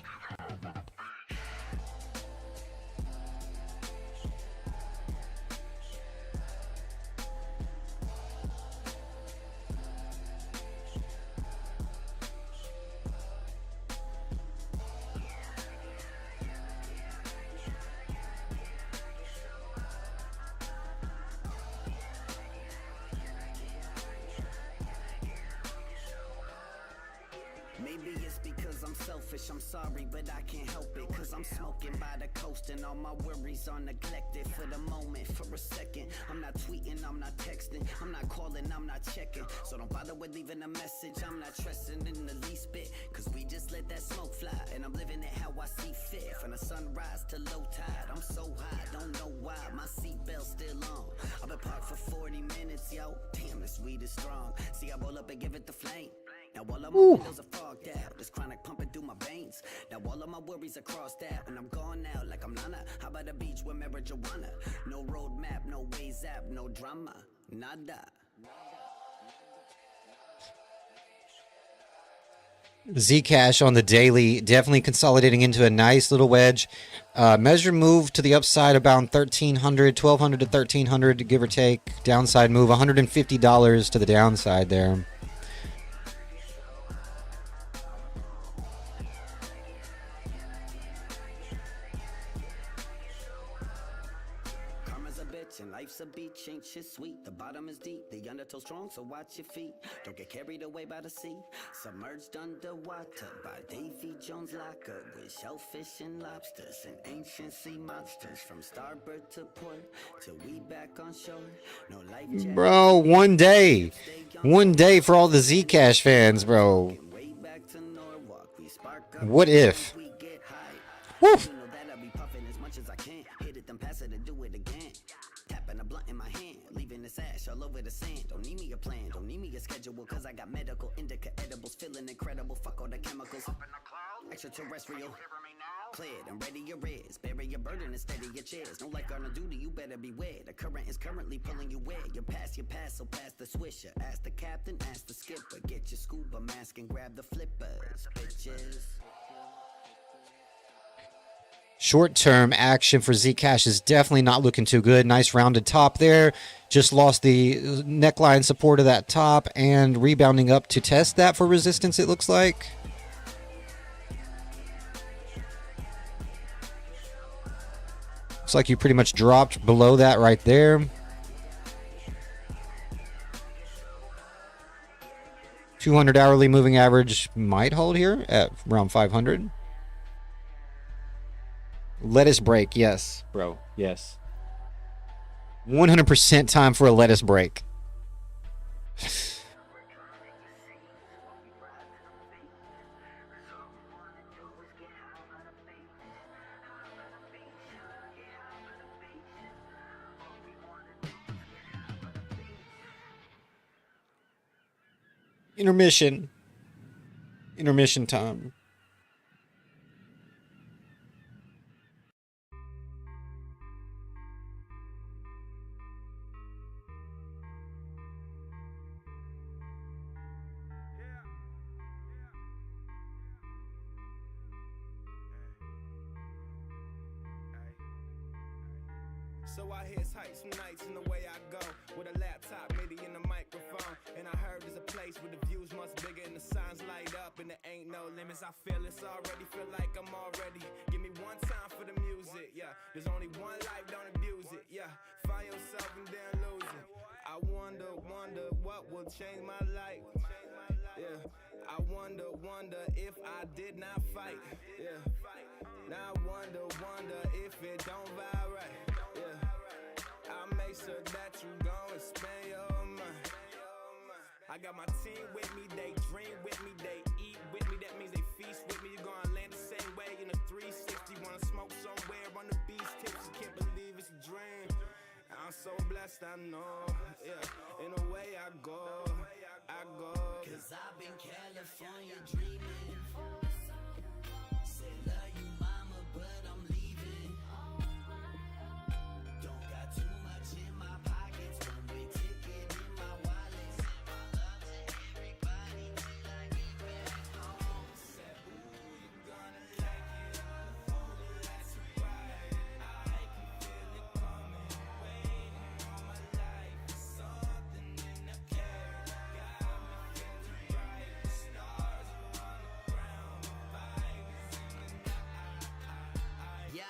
E: Maybe it's because I'm selfish, I'm sorry, but I can't help it. Cause I'm smoking by the coast and all my worries are neglected. For the moment, for a second, I'm not tweeting, I'm not texting, I'm not calling, I'm not checking. So don't bother with leaving a message, I'm not trusting in the least bit. Cause we just let that smoke fly, and I'm living it how I see fit. From the sunrise to low tide, I'm so high, don't know why, my seatbelt's still on. I've been parked for 40 minutes, yo, damn, this weed is strong. See, I roll up and give it the flame. Now all of my windows are fogged out, this chronic pumping through my veins. Now all of my worries are crossed out, and I'm gone now like I'm Lana. How about a beach with marijuana? No road map, no ways app, no drama, nada.
A: Zcash on the daily, definitely consolidating into a nice little wedge. Measure move to the upside about 1,300, 1,200 to 1,300, give or take. Downside move, $150 to the downside there.
E: And life's a beach, ain't shit sweet. The bottom is deep, the undertow strong, so watch your feet. Don't get carried away by the sea. Submerged underwater by Davy Jones' locker, with shellfish and lobsters and ancient sea monsters. From starboard to port till we back on shore. No life jacket.
A: Bro, one day for all the Zcash fans, bro. What if? Woo!
E: All over the sand, don't need me a plan, don't need me a schedule, cause I got medical indica edibles, feeling incredible, fuck all the chemicals. Extraterrestrial, cleared and ready your ears, bury your burden and steady your chairs. No like on a duty, you better beware. The current is currently pulling you where you pass, so pass the swisher. Ask the captain, ask the skipper, get your scuba mask and grab the flippers, bitches.
A: Short-term action for Zcash is definitely not looking too good. Nice rounded top there. Just lost the neckline support of that top and rebounding up to test that for resistance, it looks like. Looks like you pretty much dropped below that right there. 200 hourly moving average might hold here at around 500. Lettuce break, yes, bro, yes. 100% time for a lettuce break. Intermission. Intermission time.
D: So I hear his hype some nights in the way I go with a laptop, MIDI and a microphone. And I heard there's a place where the views much bigger and the signs light up and there ain't no limits. I feel it's already, feel like I'm already. Give me one time for the music, yeah. There's only one life, don't abuse it, yeah. Find yourself and then lose it. I wonder what will change my life, yeah. I wonder if I did not fight, yeah. Now I wonder if it don't vibe right. I'll make sure that you go and spend your money. I got my team with me, they dream with me, they eat with me, that means they feast with me. You're gonna land the same way in a 360. Wanna smoke somewhere on the beach tips, you can't believe it's a dream. I'm so blessed, I know, yeah. In a way I go.
E: Cause I've been California dreaming. Say love you mama, but I'm leaving. Don't got too much in my pockets, one-way ticket in my wallet. Send my love to everybody till I get back home. Said, ooh, you gonna like it. Ooh, that's right. I can feel it coming, waiting all my life. Something in the air got me feeling right. The stars are on the ground, vibes in the night. Yeah,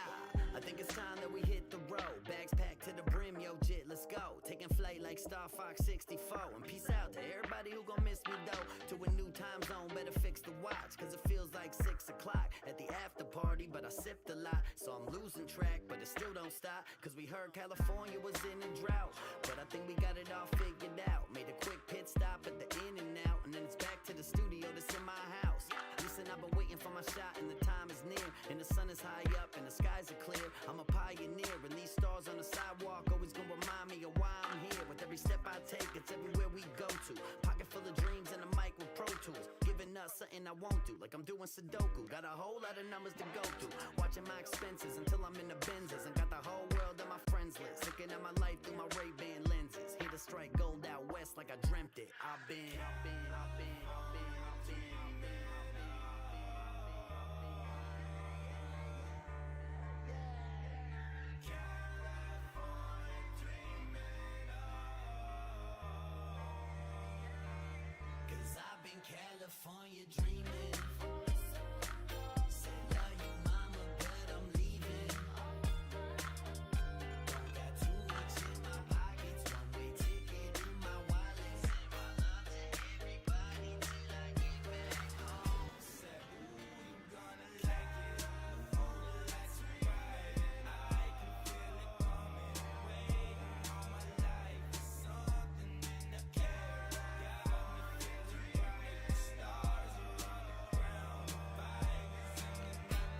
E: I think it's time that we hit the road. Bags packed to the brim, yo, jit, let's go. Taking flight like Star Fox 64. And peace out to everybody who gon' miss me though. To a new time zone, better fix the watch. Cause it feels like 6 o'clock at the after party. But I sipped a lot, so I'm losing track. But it still don't stop, cause we heard California was in a drought. But I think we got it all figured out. Made a quick pit stop at the in and out. And then it's back to the studio that's in my house. Listen, I've been waiting for my shot and the time is near. And the sun is high up and the skies are clear. I'm a pioneer and these stars on the sidewalk always gonna remind me of why I'm here. With every step I take, it's everywhere we go to. Pocket full of dreams and a mic with Pro Tools. Giving us something I won't do, like I'm doing Sudoku. Got a whole lot of numbers to go through. Watching my expenses until I'm in the Benzes. And got the whole world on my friends list. Looking at my life through my Ray-Ban lenses. Here to strike gold out west like I dreamt it. I've been. Cause I've been California dreaming. Say love you mama, but I'm leaving. Don't got too much in my pockets, one-way ticket in my wallet. Send my love to everybody till I get back home. Said, ooh, you gonna like it. Ooh, that's right. I can feel it coming, waiting all my life. Something in the air got me feeling right. The stars are on the ground, vibes in the night.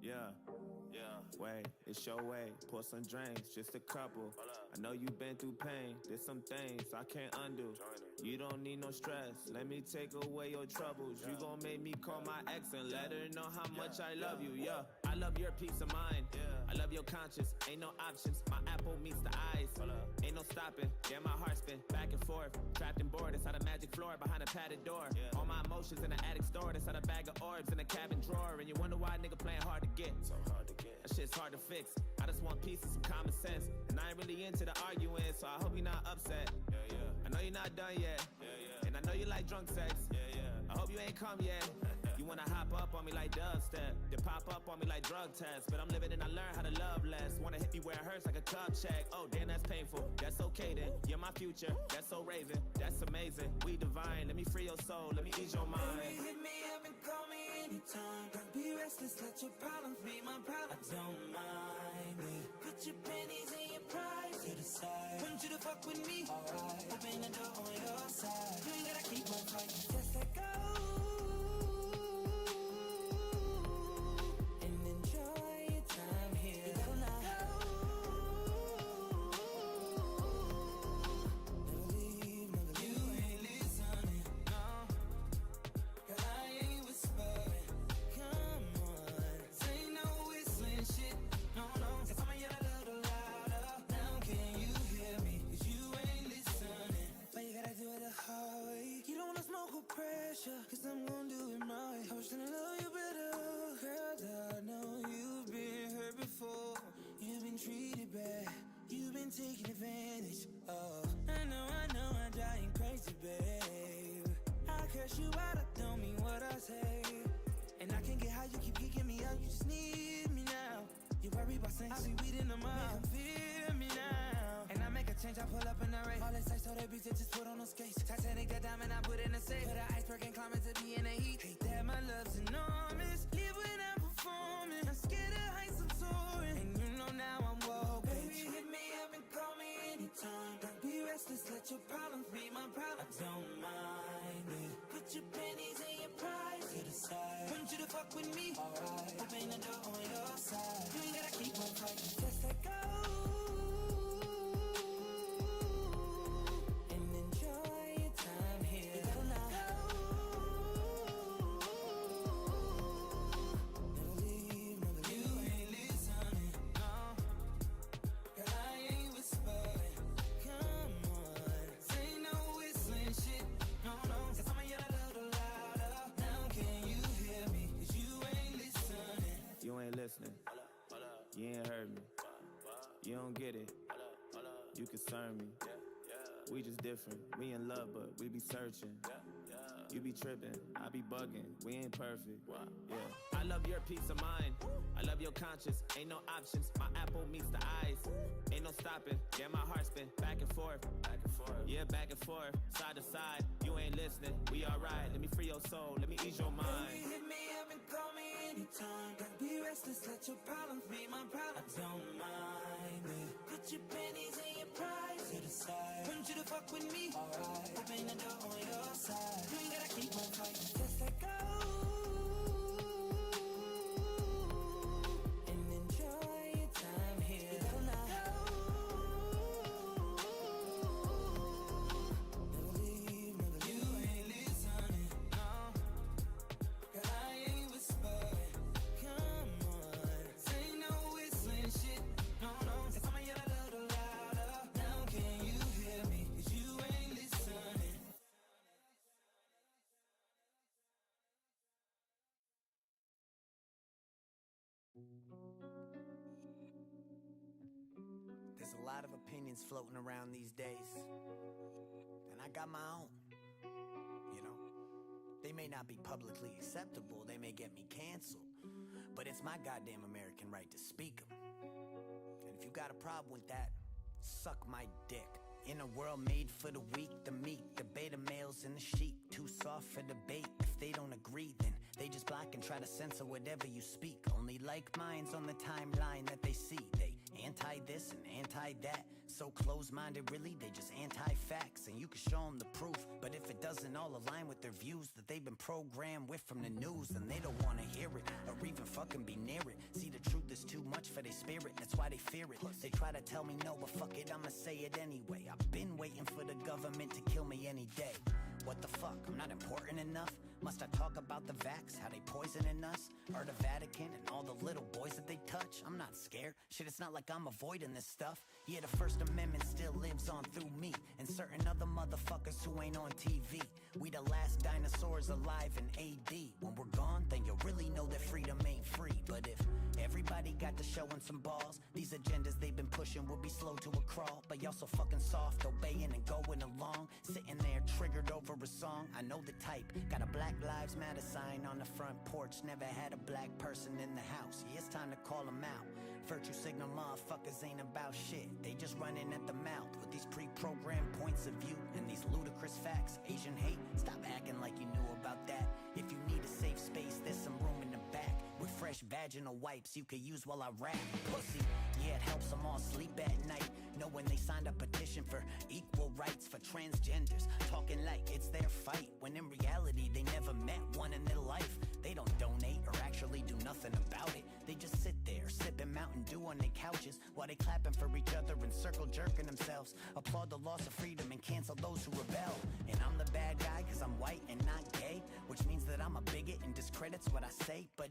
H: Yeah, wait, it's your way. Pour some drinks, just a couple. I know you've been through pain. There's some things I can't undo. You don't need no stress. Let me take away your troubles. You gon' make me call my ex and let her know how much I love you. Yeah, I love your peace of mind. I love your conscience. Ain't no options. My apple meets the eyes. Ain't no stopping. Yeah, my heart spin back and forth. Trapped and bored inside a magic floor behind a padded door. All my emotions in the attic stored inside a bag of orbs in a cabin drawer. And you wonder why a nigga playing hard to get. So hard to get. That shit's hard to fix. I just want peace and some common sense. And I ain't really into the arguing, so I hope you're not upset. I know you're not done yet. And I know you like drunk sex. Hope you ain't come yet. You wanna hop up on me like dubstep, then pop up on me like drug tests. But I'm living and I learn how to love less. Wanna hit me where it hurts like a cup check. Oh, damn, that's painful. That's okay then. You're my future. That's so raven. That's amazing. We divine. Let me free your soul. Let me ease your mind.
D: Baby, hit me up and call me anytime. Don't be restless. Let your problems be my problems. I don't mind it. Put your pennies and your pride to the side. Want you to fuck with me. Alright. Open the door on your side. You ain't gotta keep on fighting. Just let go. Cause I'm gonna do it my way. I was trying to love you better. Girl, I know you've been hurt before. You've been treated bad. You've been taken advantage of. I know, I'm dying crazy, babe. I curse you out, I don't mean what I say. And I can't get how you keep kicking me out. You just need me now. You worry about saying I'll be weeding them out. Feel me now. And I make a change, I pull up in the race. All this ice, so they beats, just put on those skates. Titanic, that diamond, I put in a safe. Put an iceberg and climb into be in the heat. Hate that my love's enormous. Live when I'm performing. I'm scared of heights, I'm soaring. And you know now I'm woke. Baby, hit me up and call me anytime. Don't be restless, let your problems be my problems. I don't mind it. Put your pennies and your pride to the side. Want you to fuck with me. Alright. Open the door on your side. You ain't gotta keep on fighting. Just let go.
H: You ain't heard me. You don't get it. You concern me. We just different. We in love, but we be searching. You be tripping, I be bugging. We ain't perfect. Yeah. I love your peace of mind. I love your conscience. Ain't no options. My apple meets the eyes. Ain't no stopping. Yeah, my heart spin back and forth. Back and forth. Yeah, back and forth. Side to side. You ain't listening. We alright. Let me free your soul. Let me ease your mind.
D: Baby, hit me up and call me anytime. Don't be restless. Let your problems be my problems. I don't mind it. Put your pennies and your pride to the side. Want you to fuck with me. Alright. Open the door on your side. You ain't gotta keep on fighting. Just let go.
E: There's a lot of opinions floating around these days, and I got my own. You know, they may not be publicly acceptable, they may get me canceled, but it's my goddamn American right to speak them. And if you got a problem with that, suck my dick. In a world made for the weak, the meek, the beta males and the sheep, too soft for debate. If they don't agree, then they just block and try to censor whatever you speak. Only like minds on the timeline that they see. They anti this and anti that. So close-minded, really, they just anti-facts. And you can show them the proof, but if it doesn't all align with their views that they've been programmed with from the news, then they don't want to hear it, or even fucking be near it. See, the truth is too much for their spirit, that's why they fear it. They try to tell me no, but fuck it, I'ma say it anyway. I've been waiting for the government to kill me any day. What the fuck, I'm not important enough? Must I talk about the vax, how they poisoning us? Or the Vatican and all the little boys that they touch? I'm not scared, shit, it's not like I'm avoiding this stuff. Yeah, the First Amendment still lives on through me and certain other motherfuckers who ain't on TV. We the last dinosaurs alive in AD. When we're gone, then you'll really know that freedom ain't free. But if everybody got got to showing some balls. These agendas they've been pushing will be slow to a crawl, but y'all so fucking soft, obeying and going along. Sitting there triggered over a song. I know the type. Got a Black Lives Matter sign on the front porch. Never had a black person in the house. Yeah, it's time to call them out. Virtue signal motherfuckers ain't about shit. They just running at the mouth with these pre-programmed points of view and these ludicrous facts. Asian hate, stop acting like you knew about that. If you need a safe space, there's some room in the back with fresh vaginal wipes you could use while I rap. Pussy, yeah, it helps them all sleep at night, knowing they signed a petition for equal rights for transgenders, talking like it's their fight, when in reality they never met one in their life. They don't donate or actually do nothing about it. They just sit there, sipping Mountain Dew on their couches while they clapping for each other and circle jerking themselves. Applaud the loss of freedom and cancel those who rebel. And I'm the bad guy cause I'm white and not gay, which means that I'm a bigot and discredits what I say. But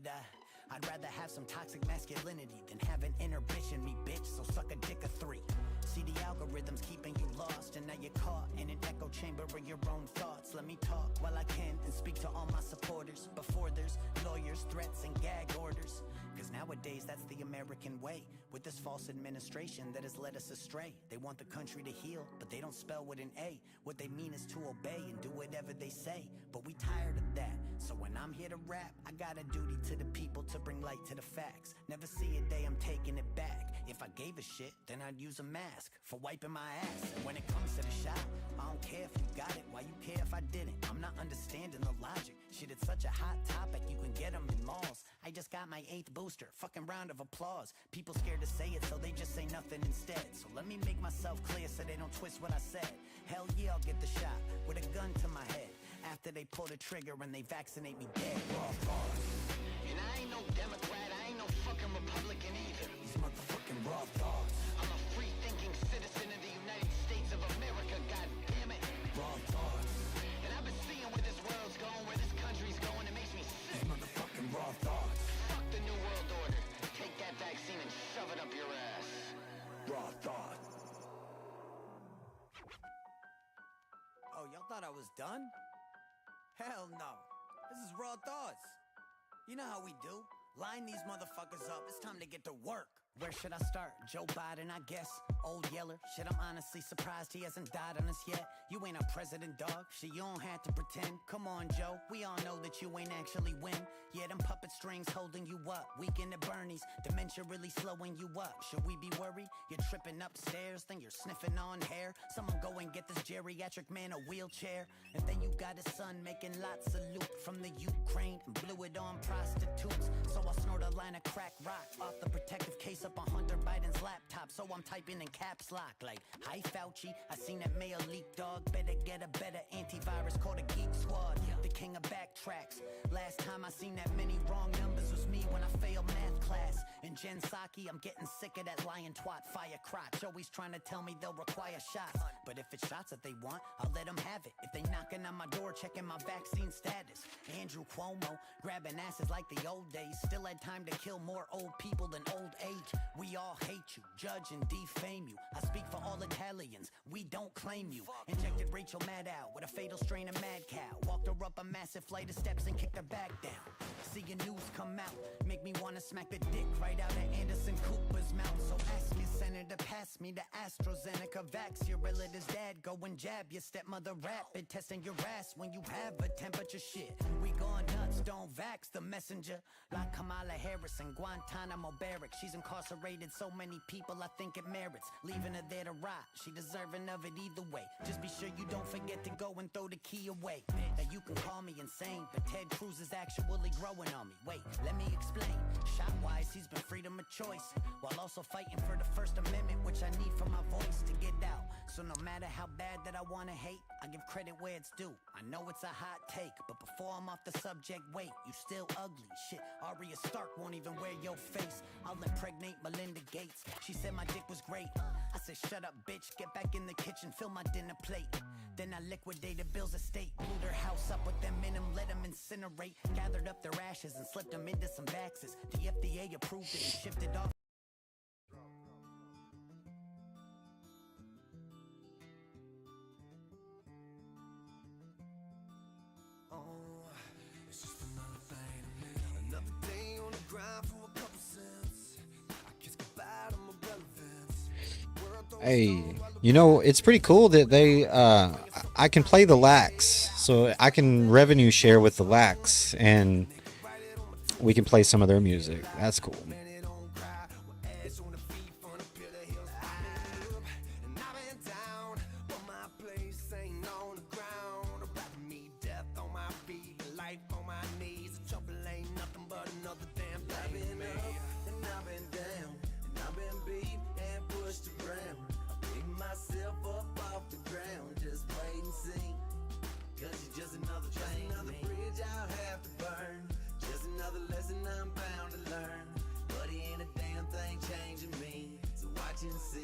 E: I'd rather have some toxic masculinity than have an inner bitch in me, bitch, so suck a dick of 3. See, the algorithm's keeping you lost, and now you're caught in an echo chamber of your own thoughts. Let me talk while I can and speak to all my supporters before there's lawyers, threats, and gag orders. Cause nowadays that's the American way, with this false administration that has led us astray. They want the country to heal, but they don't spell with an A. What they mean is to obey and do whatever they say, but we tired of that. So when I'm here to rap, I got a duty to the people to bring light to the facts. Never see a day I'm taking it back. If I gave a shit, then I'd use a mask for wiping my ass. And when it comes to the shot, I don't care if you got it, why you care if I didn't? I'm not understanding the logic. Shit, it's such a hot topic, you can get them in malls. I just got my 8th booster, fucking round of applause. People scared to say it, so they just say nothing instead. So let me make myself clear so they don't twist what I said. Hell yeah, I'll get the shot with a gun to my head after they pull the trigger and they vaccinate me dead. Raw thoughts. And I ain't no Democrat, I ain't no fucking Republican either.
C: These motherfucking raw thoughts.
E: I'm a free-thinking citizen of the United States of America, god damn it.
C: Raw thoughts.
E: And I've been seeing where this world's going, where this country's going, it makes me sick.
C: These motherfucking raw thoughts.
E: Fuck the New World Order. Take that vaccine and shove it up your ass.
C: Raw thought.
E: Oh, y'all thought I was done? Hell no. This is Raw Thoughts. You know how we do. Line these motherfuckers up. It's time to get to work. Where should I start? Joe Biden, I guess. Old Yeller. Shit, I'm honestly surprised he hasn't died on us yet. You ain't a president, dog. Shit, you don't have to pretend. Come on, Joe. We all know that you ain't actually win. Yeah, them puppet strings holding you up. Weekend at Bernie's. Dementia really slowing you up. Should we be worried? You're tripping upstairs, then you're sniffing on hair. Someone go and get this geriatric man a wheelchair. And then you got his son making lots of loot from the Ukraine and blew it on prostitutes. So I snort a line of crack rock off the protective case up on Hunter Biden's laptop. So I'm typing in caps lock like, hi Fauci, I seen that mail leak, dog. Better get a better antivirus called a Geek Squad. The king of backtracks. Last time I seen that many wrong numbers was me when I failed math class. And Jen Psaki, I'm getting sick of that lying twat fire crotch. Always trying to tell me they'll require shots. But if it's shots that they want, I'll let them have it. If they knocking on my door checking my vaccine status. Andrew Cuomo, grabbing asses like the old days. Still had time to kill more old people than old age. We all hate you, judge and defame you. I speak for all Italians, we don't claim you. Injected Rachel Maddow with a fatal strain of mad cow. Walked her up a massive flight of steps and kicked her back down. Seeing news come out, make me wanna smack the dick right out of Anderson Cooper's mouth. So ask your senator, pass me the AstraZeneca vax. Your relative's dad, go and jab your stepmother rapid. Testing your ass when you have a temperature, shit. We going nuts, don't vax the messenger. Like Kamala Harris in Guantanamo barracks. She's incarcerated so many people, I think it merits leaving her there to rot. She deserving of it either way. Just be sure you don't forget to go and throw the key away. Now you can call me insane, but Ted Cruz is actually growing on me. Wait, let me explain. Shot-wise, he's been freedom of choice, while also fighting for the First Amendment, which I need for my voice to get out. So no matter how bad that I wanna hate, I give credit where it's due. I know it's a hot take, but before I'm off the subject, wait, you still ugly. Shit, Arya Stark won't even wear your face. I'll impregnate Melinda Gates. She said my dick was great. I said, shut up, bitch, get back in the kitchen, fill my dinner plate. Then I liquidated Bill's estate, blew their house up with them in them, let them incinerate. Gathered up their ashes and slipped them into some vaxes. The FDA approved it and shipped it off.
D: It's just another thing. Another day on the grind for a couple cents.
A: Hey, you know, it's pretty cool that they I can play the lax, so I can revenue share with the lax, and we can play some of their music. That's cool.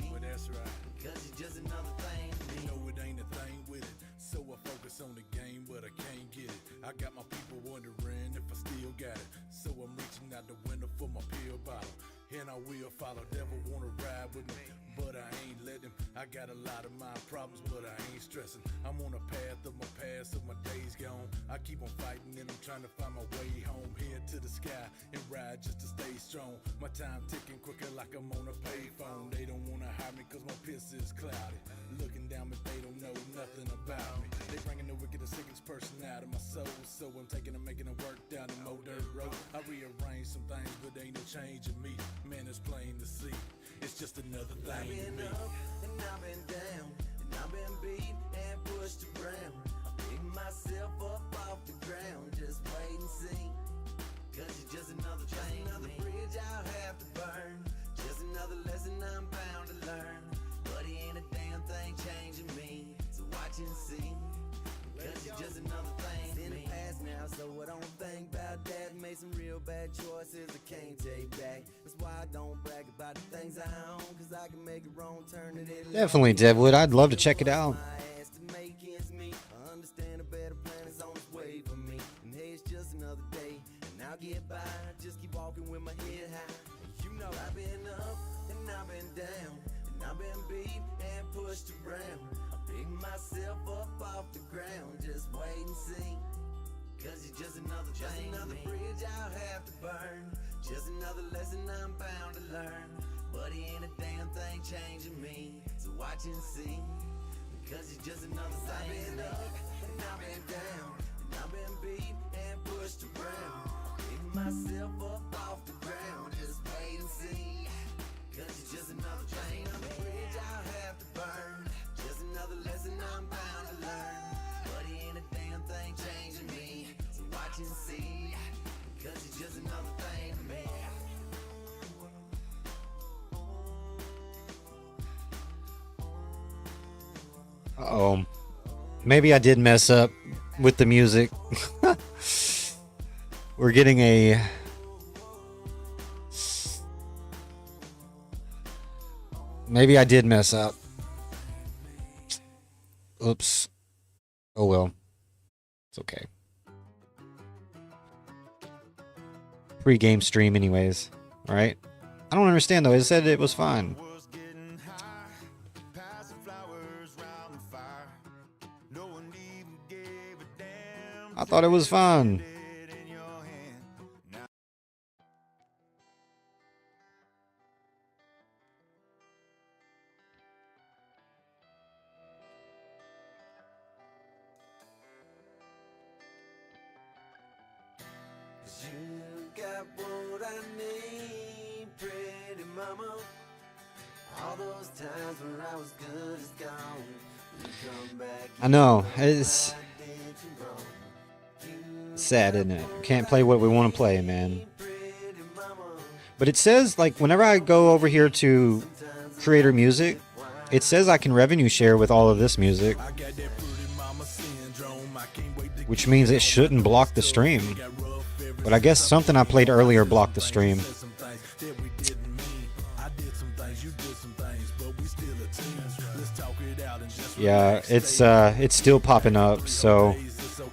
D: Well, that's right. Cause you're just another thing to me. You know it ain't a thing with it. So I focus on the game, but I can't get it. I got my people wondering if I still got it. So I'm reaching out the window for my pill bottle. And I will follow. Devil wanna ride with me, but I ain't letting him. I got a lot of my problems, but I ain't stressing. I'm on a path of my past, so my days gone. I keep on fighting and I'm trying to find my way home. Head to the sky and ride just to stay strong. My time ticking quicker like I'm on a payphone. They don't wanna hire me cause my piss is cloudy. Looking down but they don't know nothing about me. They bringing the wicked and sickest person out of my soul. So I'm taking and making it work down the Mo Dirt Road. I rearrange some things but ain't no change in me. Man, it's plain to see. It's just another thing to me. And I've been down, and I've been beat and pushed around. I pick myself up off the ground, just wait and see. Cause you're just another thing, another bridge I'll have to burn. Just another lesson I'm bound to learn. But he ain't a damn thing changing me, so watch and see. Cause you're just another thing. It's in the past now, so I don't think about that. Made some real bad choices I can't take back. That's why I don't brag about the things I own. Cause I can make a wrong turn and it'll
A: Definitely, Deadwood. I'd love to check it out.
D: my ass to make ends meet. I understand a better plan is on its way for me. And hey, it's just another day, and I'll get by. Just keep walking with my head high. You know I've been up and I've been down, and I've been beat and pushed around. I pick myself up off the ground, just wait and see. Cause you're just another thing, another bridge I'll have to burn. Just another lesson I'm bound to learn. But he ain't a damn thing changing me, so watch and see. Cause you're just another thing. I've been up and I've been down, and I've been beat and pushed around. Pick myself up off the ground, just wait and see. Cause you're just another thing, another bridge I'll have to burn. Just another lesson I'm bound to learn. But he ain't a damn thing changing me, so watch and see. Cause you're just another thing to me.
A: Uh-oh. Maybe I did mess up with the music. We're getting a... Maybe I did mess up. Oops. Oh well. It's okay. Pre-game stream anyways. Alright? I don't understand though. It said it was fine.
B: Was getting high, passing flowers round the fire. No one even gave a damn.
A: I thought it was fun.
B: It in your hand. Now
D: You got what I need, pretty mama. All those times where I was good is gone. You come back,
A: I know. It's sad, isn't it? Can't play what we want to play, man. But it says, like, whenever I go over here to creator music, it says I can revenue share with all of this music,
D: I got that pretty mama syndrome. I can't wait to
A: which means it shouldn't block the stream.
D: get rough every
A: But I guess something I played earlier blocked the stream.
D: some things that we didn't mean. I did some things, you did some things, but we still a team. Let's talk it out and just
A: Yeah, it's still popping up, so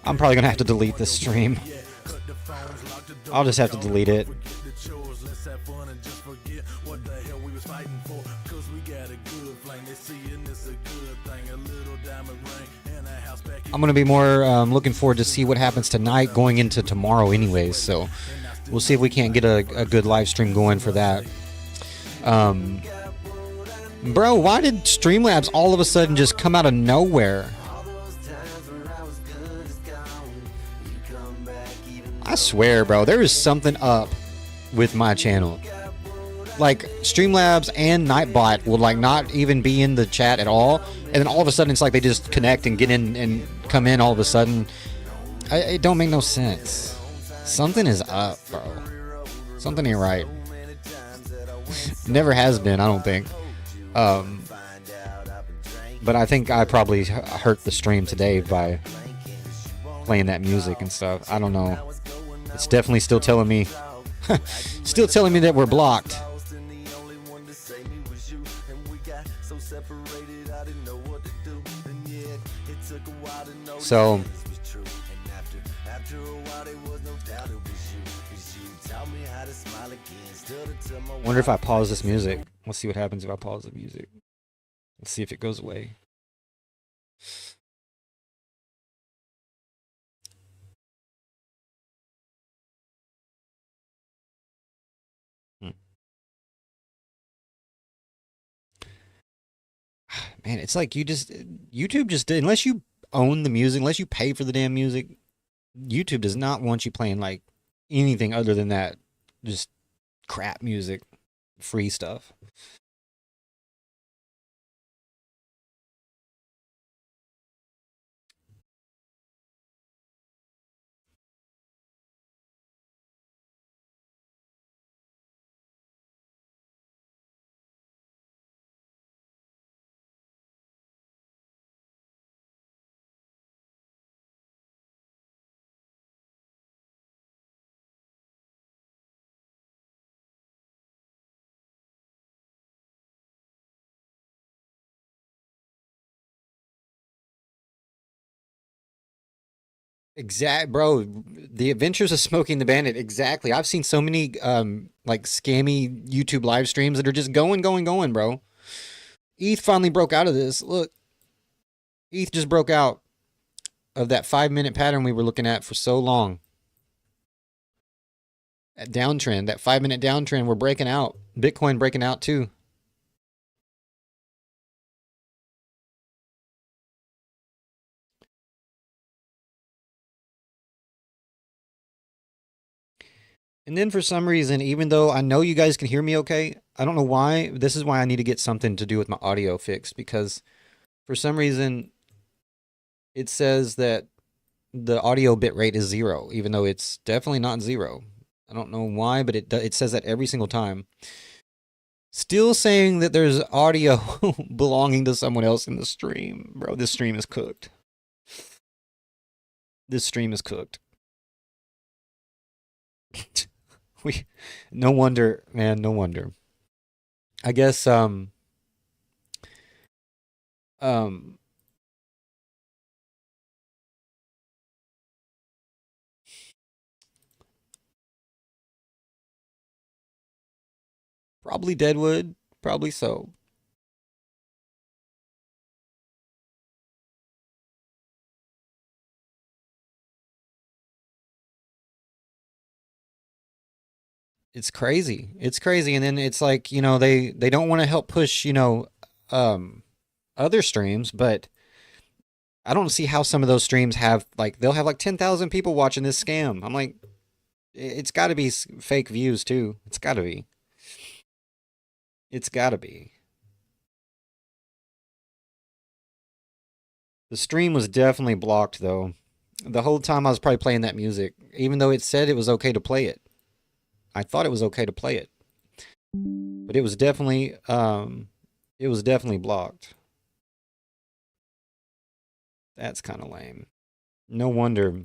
A: I'm probably gonna have to delete this stream.
D: cut the phones, lock the door.
A: I'll just have to delete it.
D: Forget the chores, let's have fun and just forget what the hell we was fighting for. Cause we got a good flame, they see and it's a good thing. A little diamond ring and a house back in
A: I'm gonna be more looking forward to see what happens tonight going into tomorrow anyways, so we'll see if we can't get a good live stream going for that. Bro, why did Streamlabs all of a sudden just come out of nowhere? I swear, bro, there is something up with my channel. Like, Streamlabs and Nightbot will, like, not even be in the chat at all. And then all of a sudden, it's like they just connect and get in and come in all of a sudden. It don't make no sense. Something is up, bro. Something ain't right. Never has been, I don't think. But I think I probably hurt the stream today by playing that music and stuff. I don't know. It's definitely still telling me that we're blocked. So wonder if I pause this music. Let's see what happens if I pause the music. Let's see if it goes away. Man, it's like YouTube just did, unless you own the music, unless you pay for the damn music, YouTube does not want you playing like anything other than that, just crap music, free stuff. Bro, the Adventures of Smoking the Bandit. Exactly. I've seen so many like scammy YouTube live streams that are just going, bro. ETH finally broke out of this. Look, ETH just broke out of that 5-minute pattern we were looking at for so long. That downtrend, that 5-minute downtrend, we're breaking out. Bitcoin breaking out too. And then for some reason, even though I know you guys can hear me okay, I don't know why. This is why I need to get something to do with my audio fixed, because for some reason it says that the audio bit rate is 0, even though it's definitely not 0. I don't know why, but it says that every single time. Still saying that there's audio belonging to someone else in the stream. Bro, this stream is cooked. This stream is cooked. No wonder, man, no wonder. I guess probably Deadwood, probably so. It's crazy. It's crazy. And then it's like, you know, they don't want to help push, you know, other streams, but I don't see how some of those streams have, like, they'll have like 10,000 people watching this scam. I'm like, it's got to be fake views too. It's got to be. It's got to be. The stream was definitely blocked though. The whole time I was probably playing that music, even though it said it was okay to play it. I thought it was okay to play it, but it was definitely blocked. That's kind of lame. No wonder.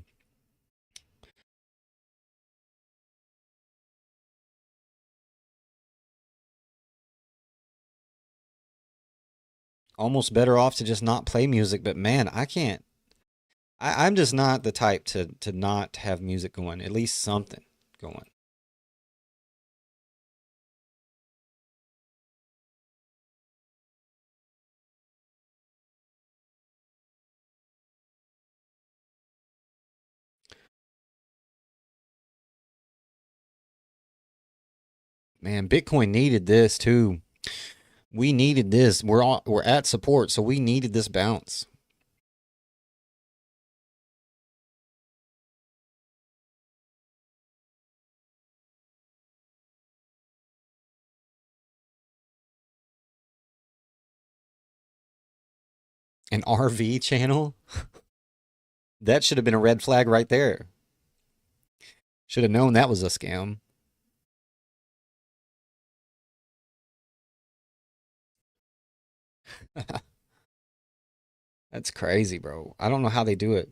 A: Almost better off to just not play music, but man, I can't. I'm just not the type to not have music going, at least something going. Man, Bitcoin needed this too. We needed this. We're at support, so we needed this bounce. An RV channel? That should have been a red flag right there. Should have known that was a scam. That's crazy, bro. I don't know how they do it.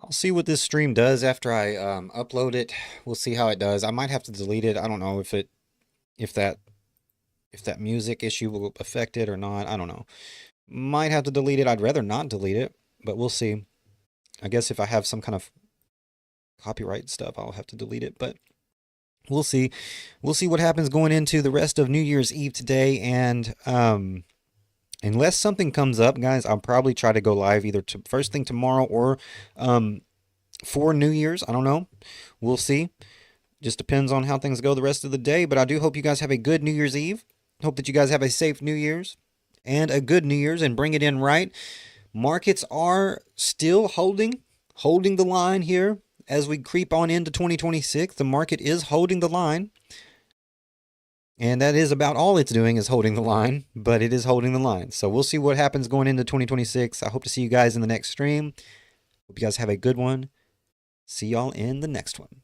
A: I'll see what this stream does after I upload it. We'll see how it does. I might have to delete it. I don't know if that music issue will affect it or not. I don't know. Might have to delete it. I'd rather not delete it, but we'll see. I guess if I have some kind of copyright stuff, I'll have to delete it, but we'll see. We'll see what happens going into the rest of New Year's Eve today, and unless something comes up, guys, I'll probably try to go live either first thing tomorrow or for New Year's. I don't know. We'll see. Just depends on how things go the rest of the day. But I do hope you guys have a good New Year's Eve. Hope that you guys have a safe New Year's and a good New Year's and bring it in right. Markets are still holding the line here as we creep on into 2026. The market is holding the line. And that is about all it's doing, is holding the line, but it is holding the line. So we'll see what happens going into 2026. I hope to see you guys in the next stream. Hope you guys have a good one. See y'all in the next one.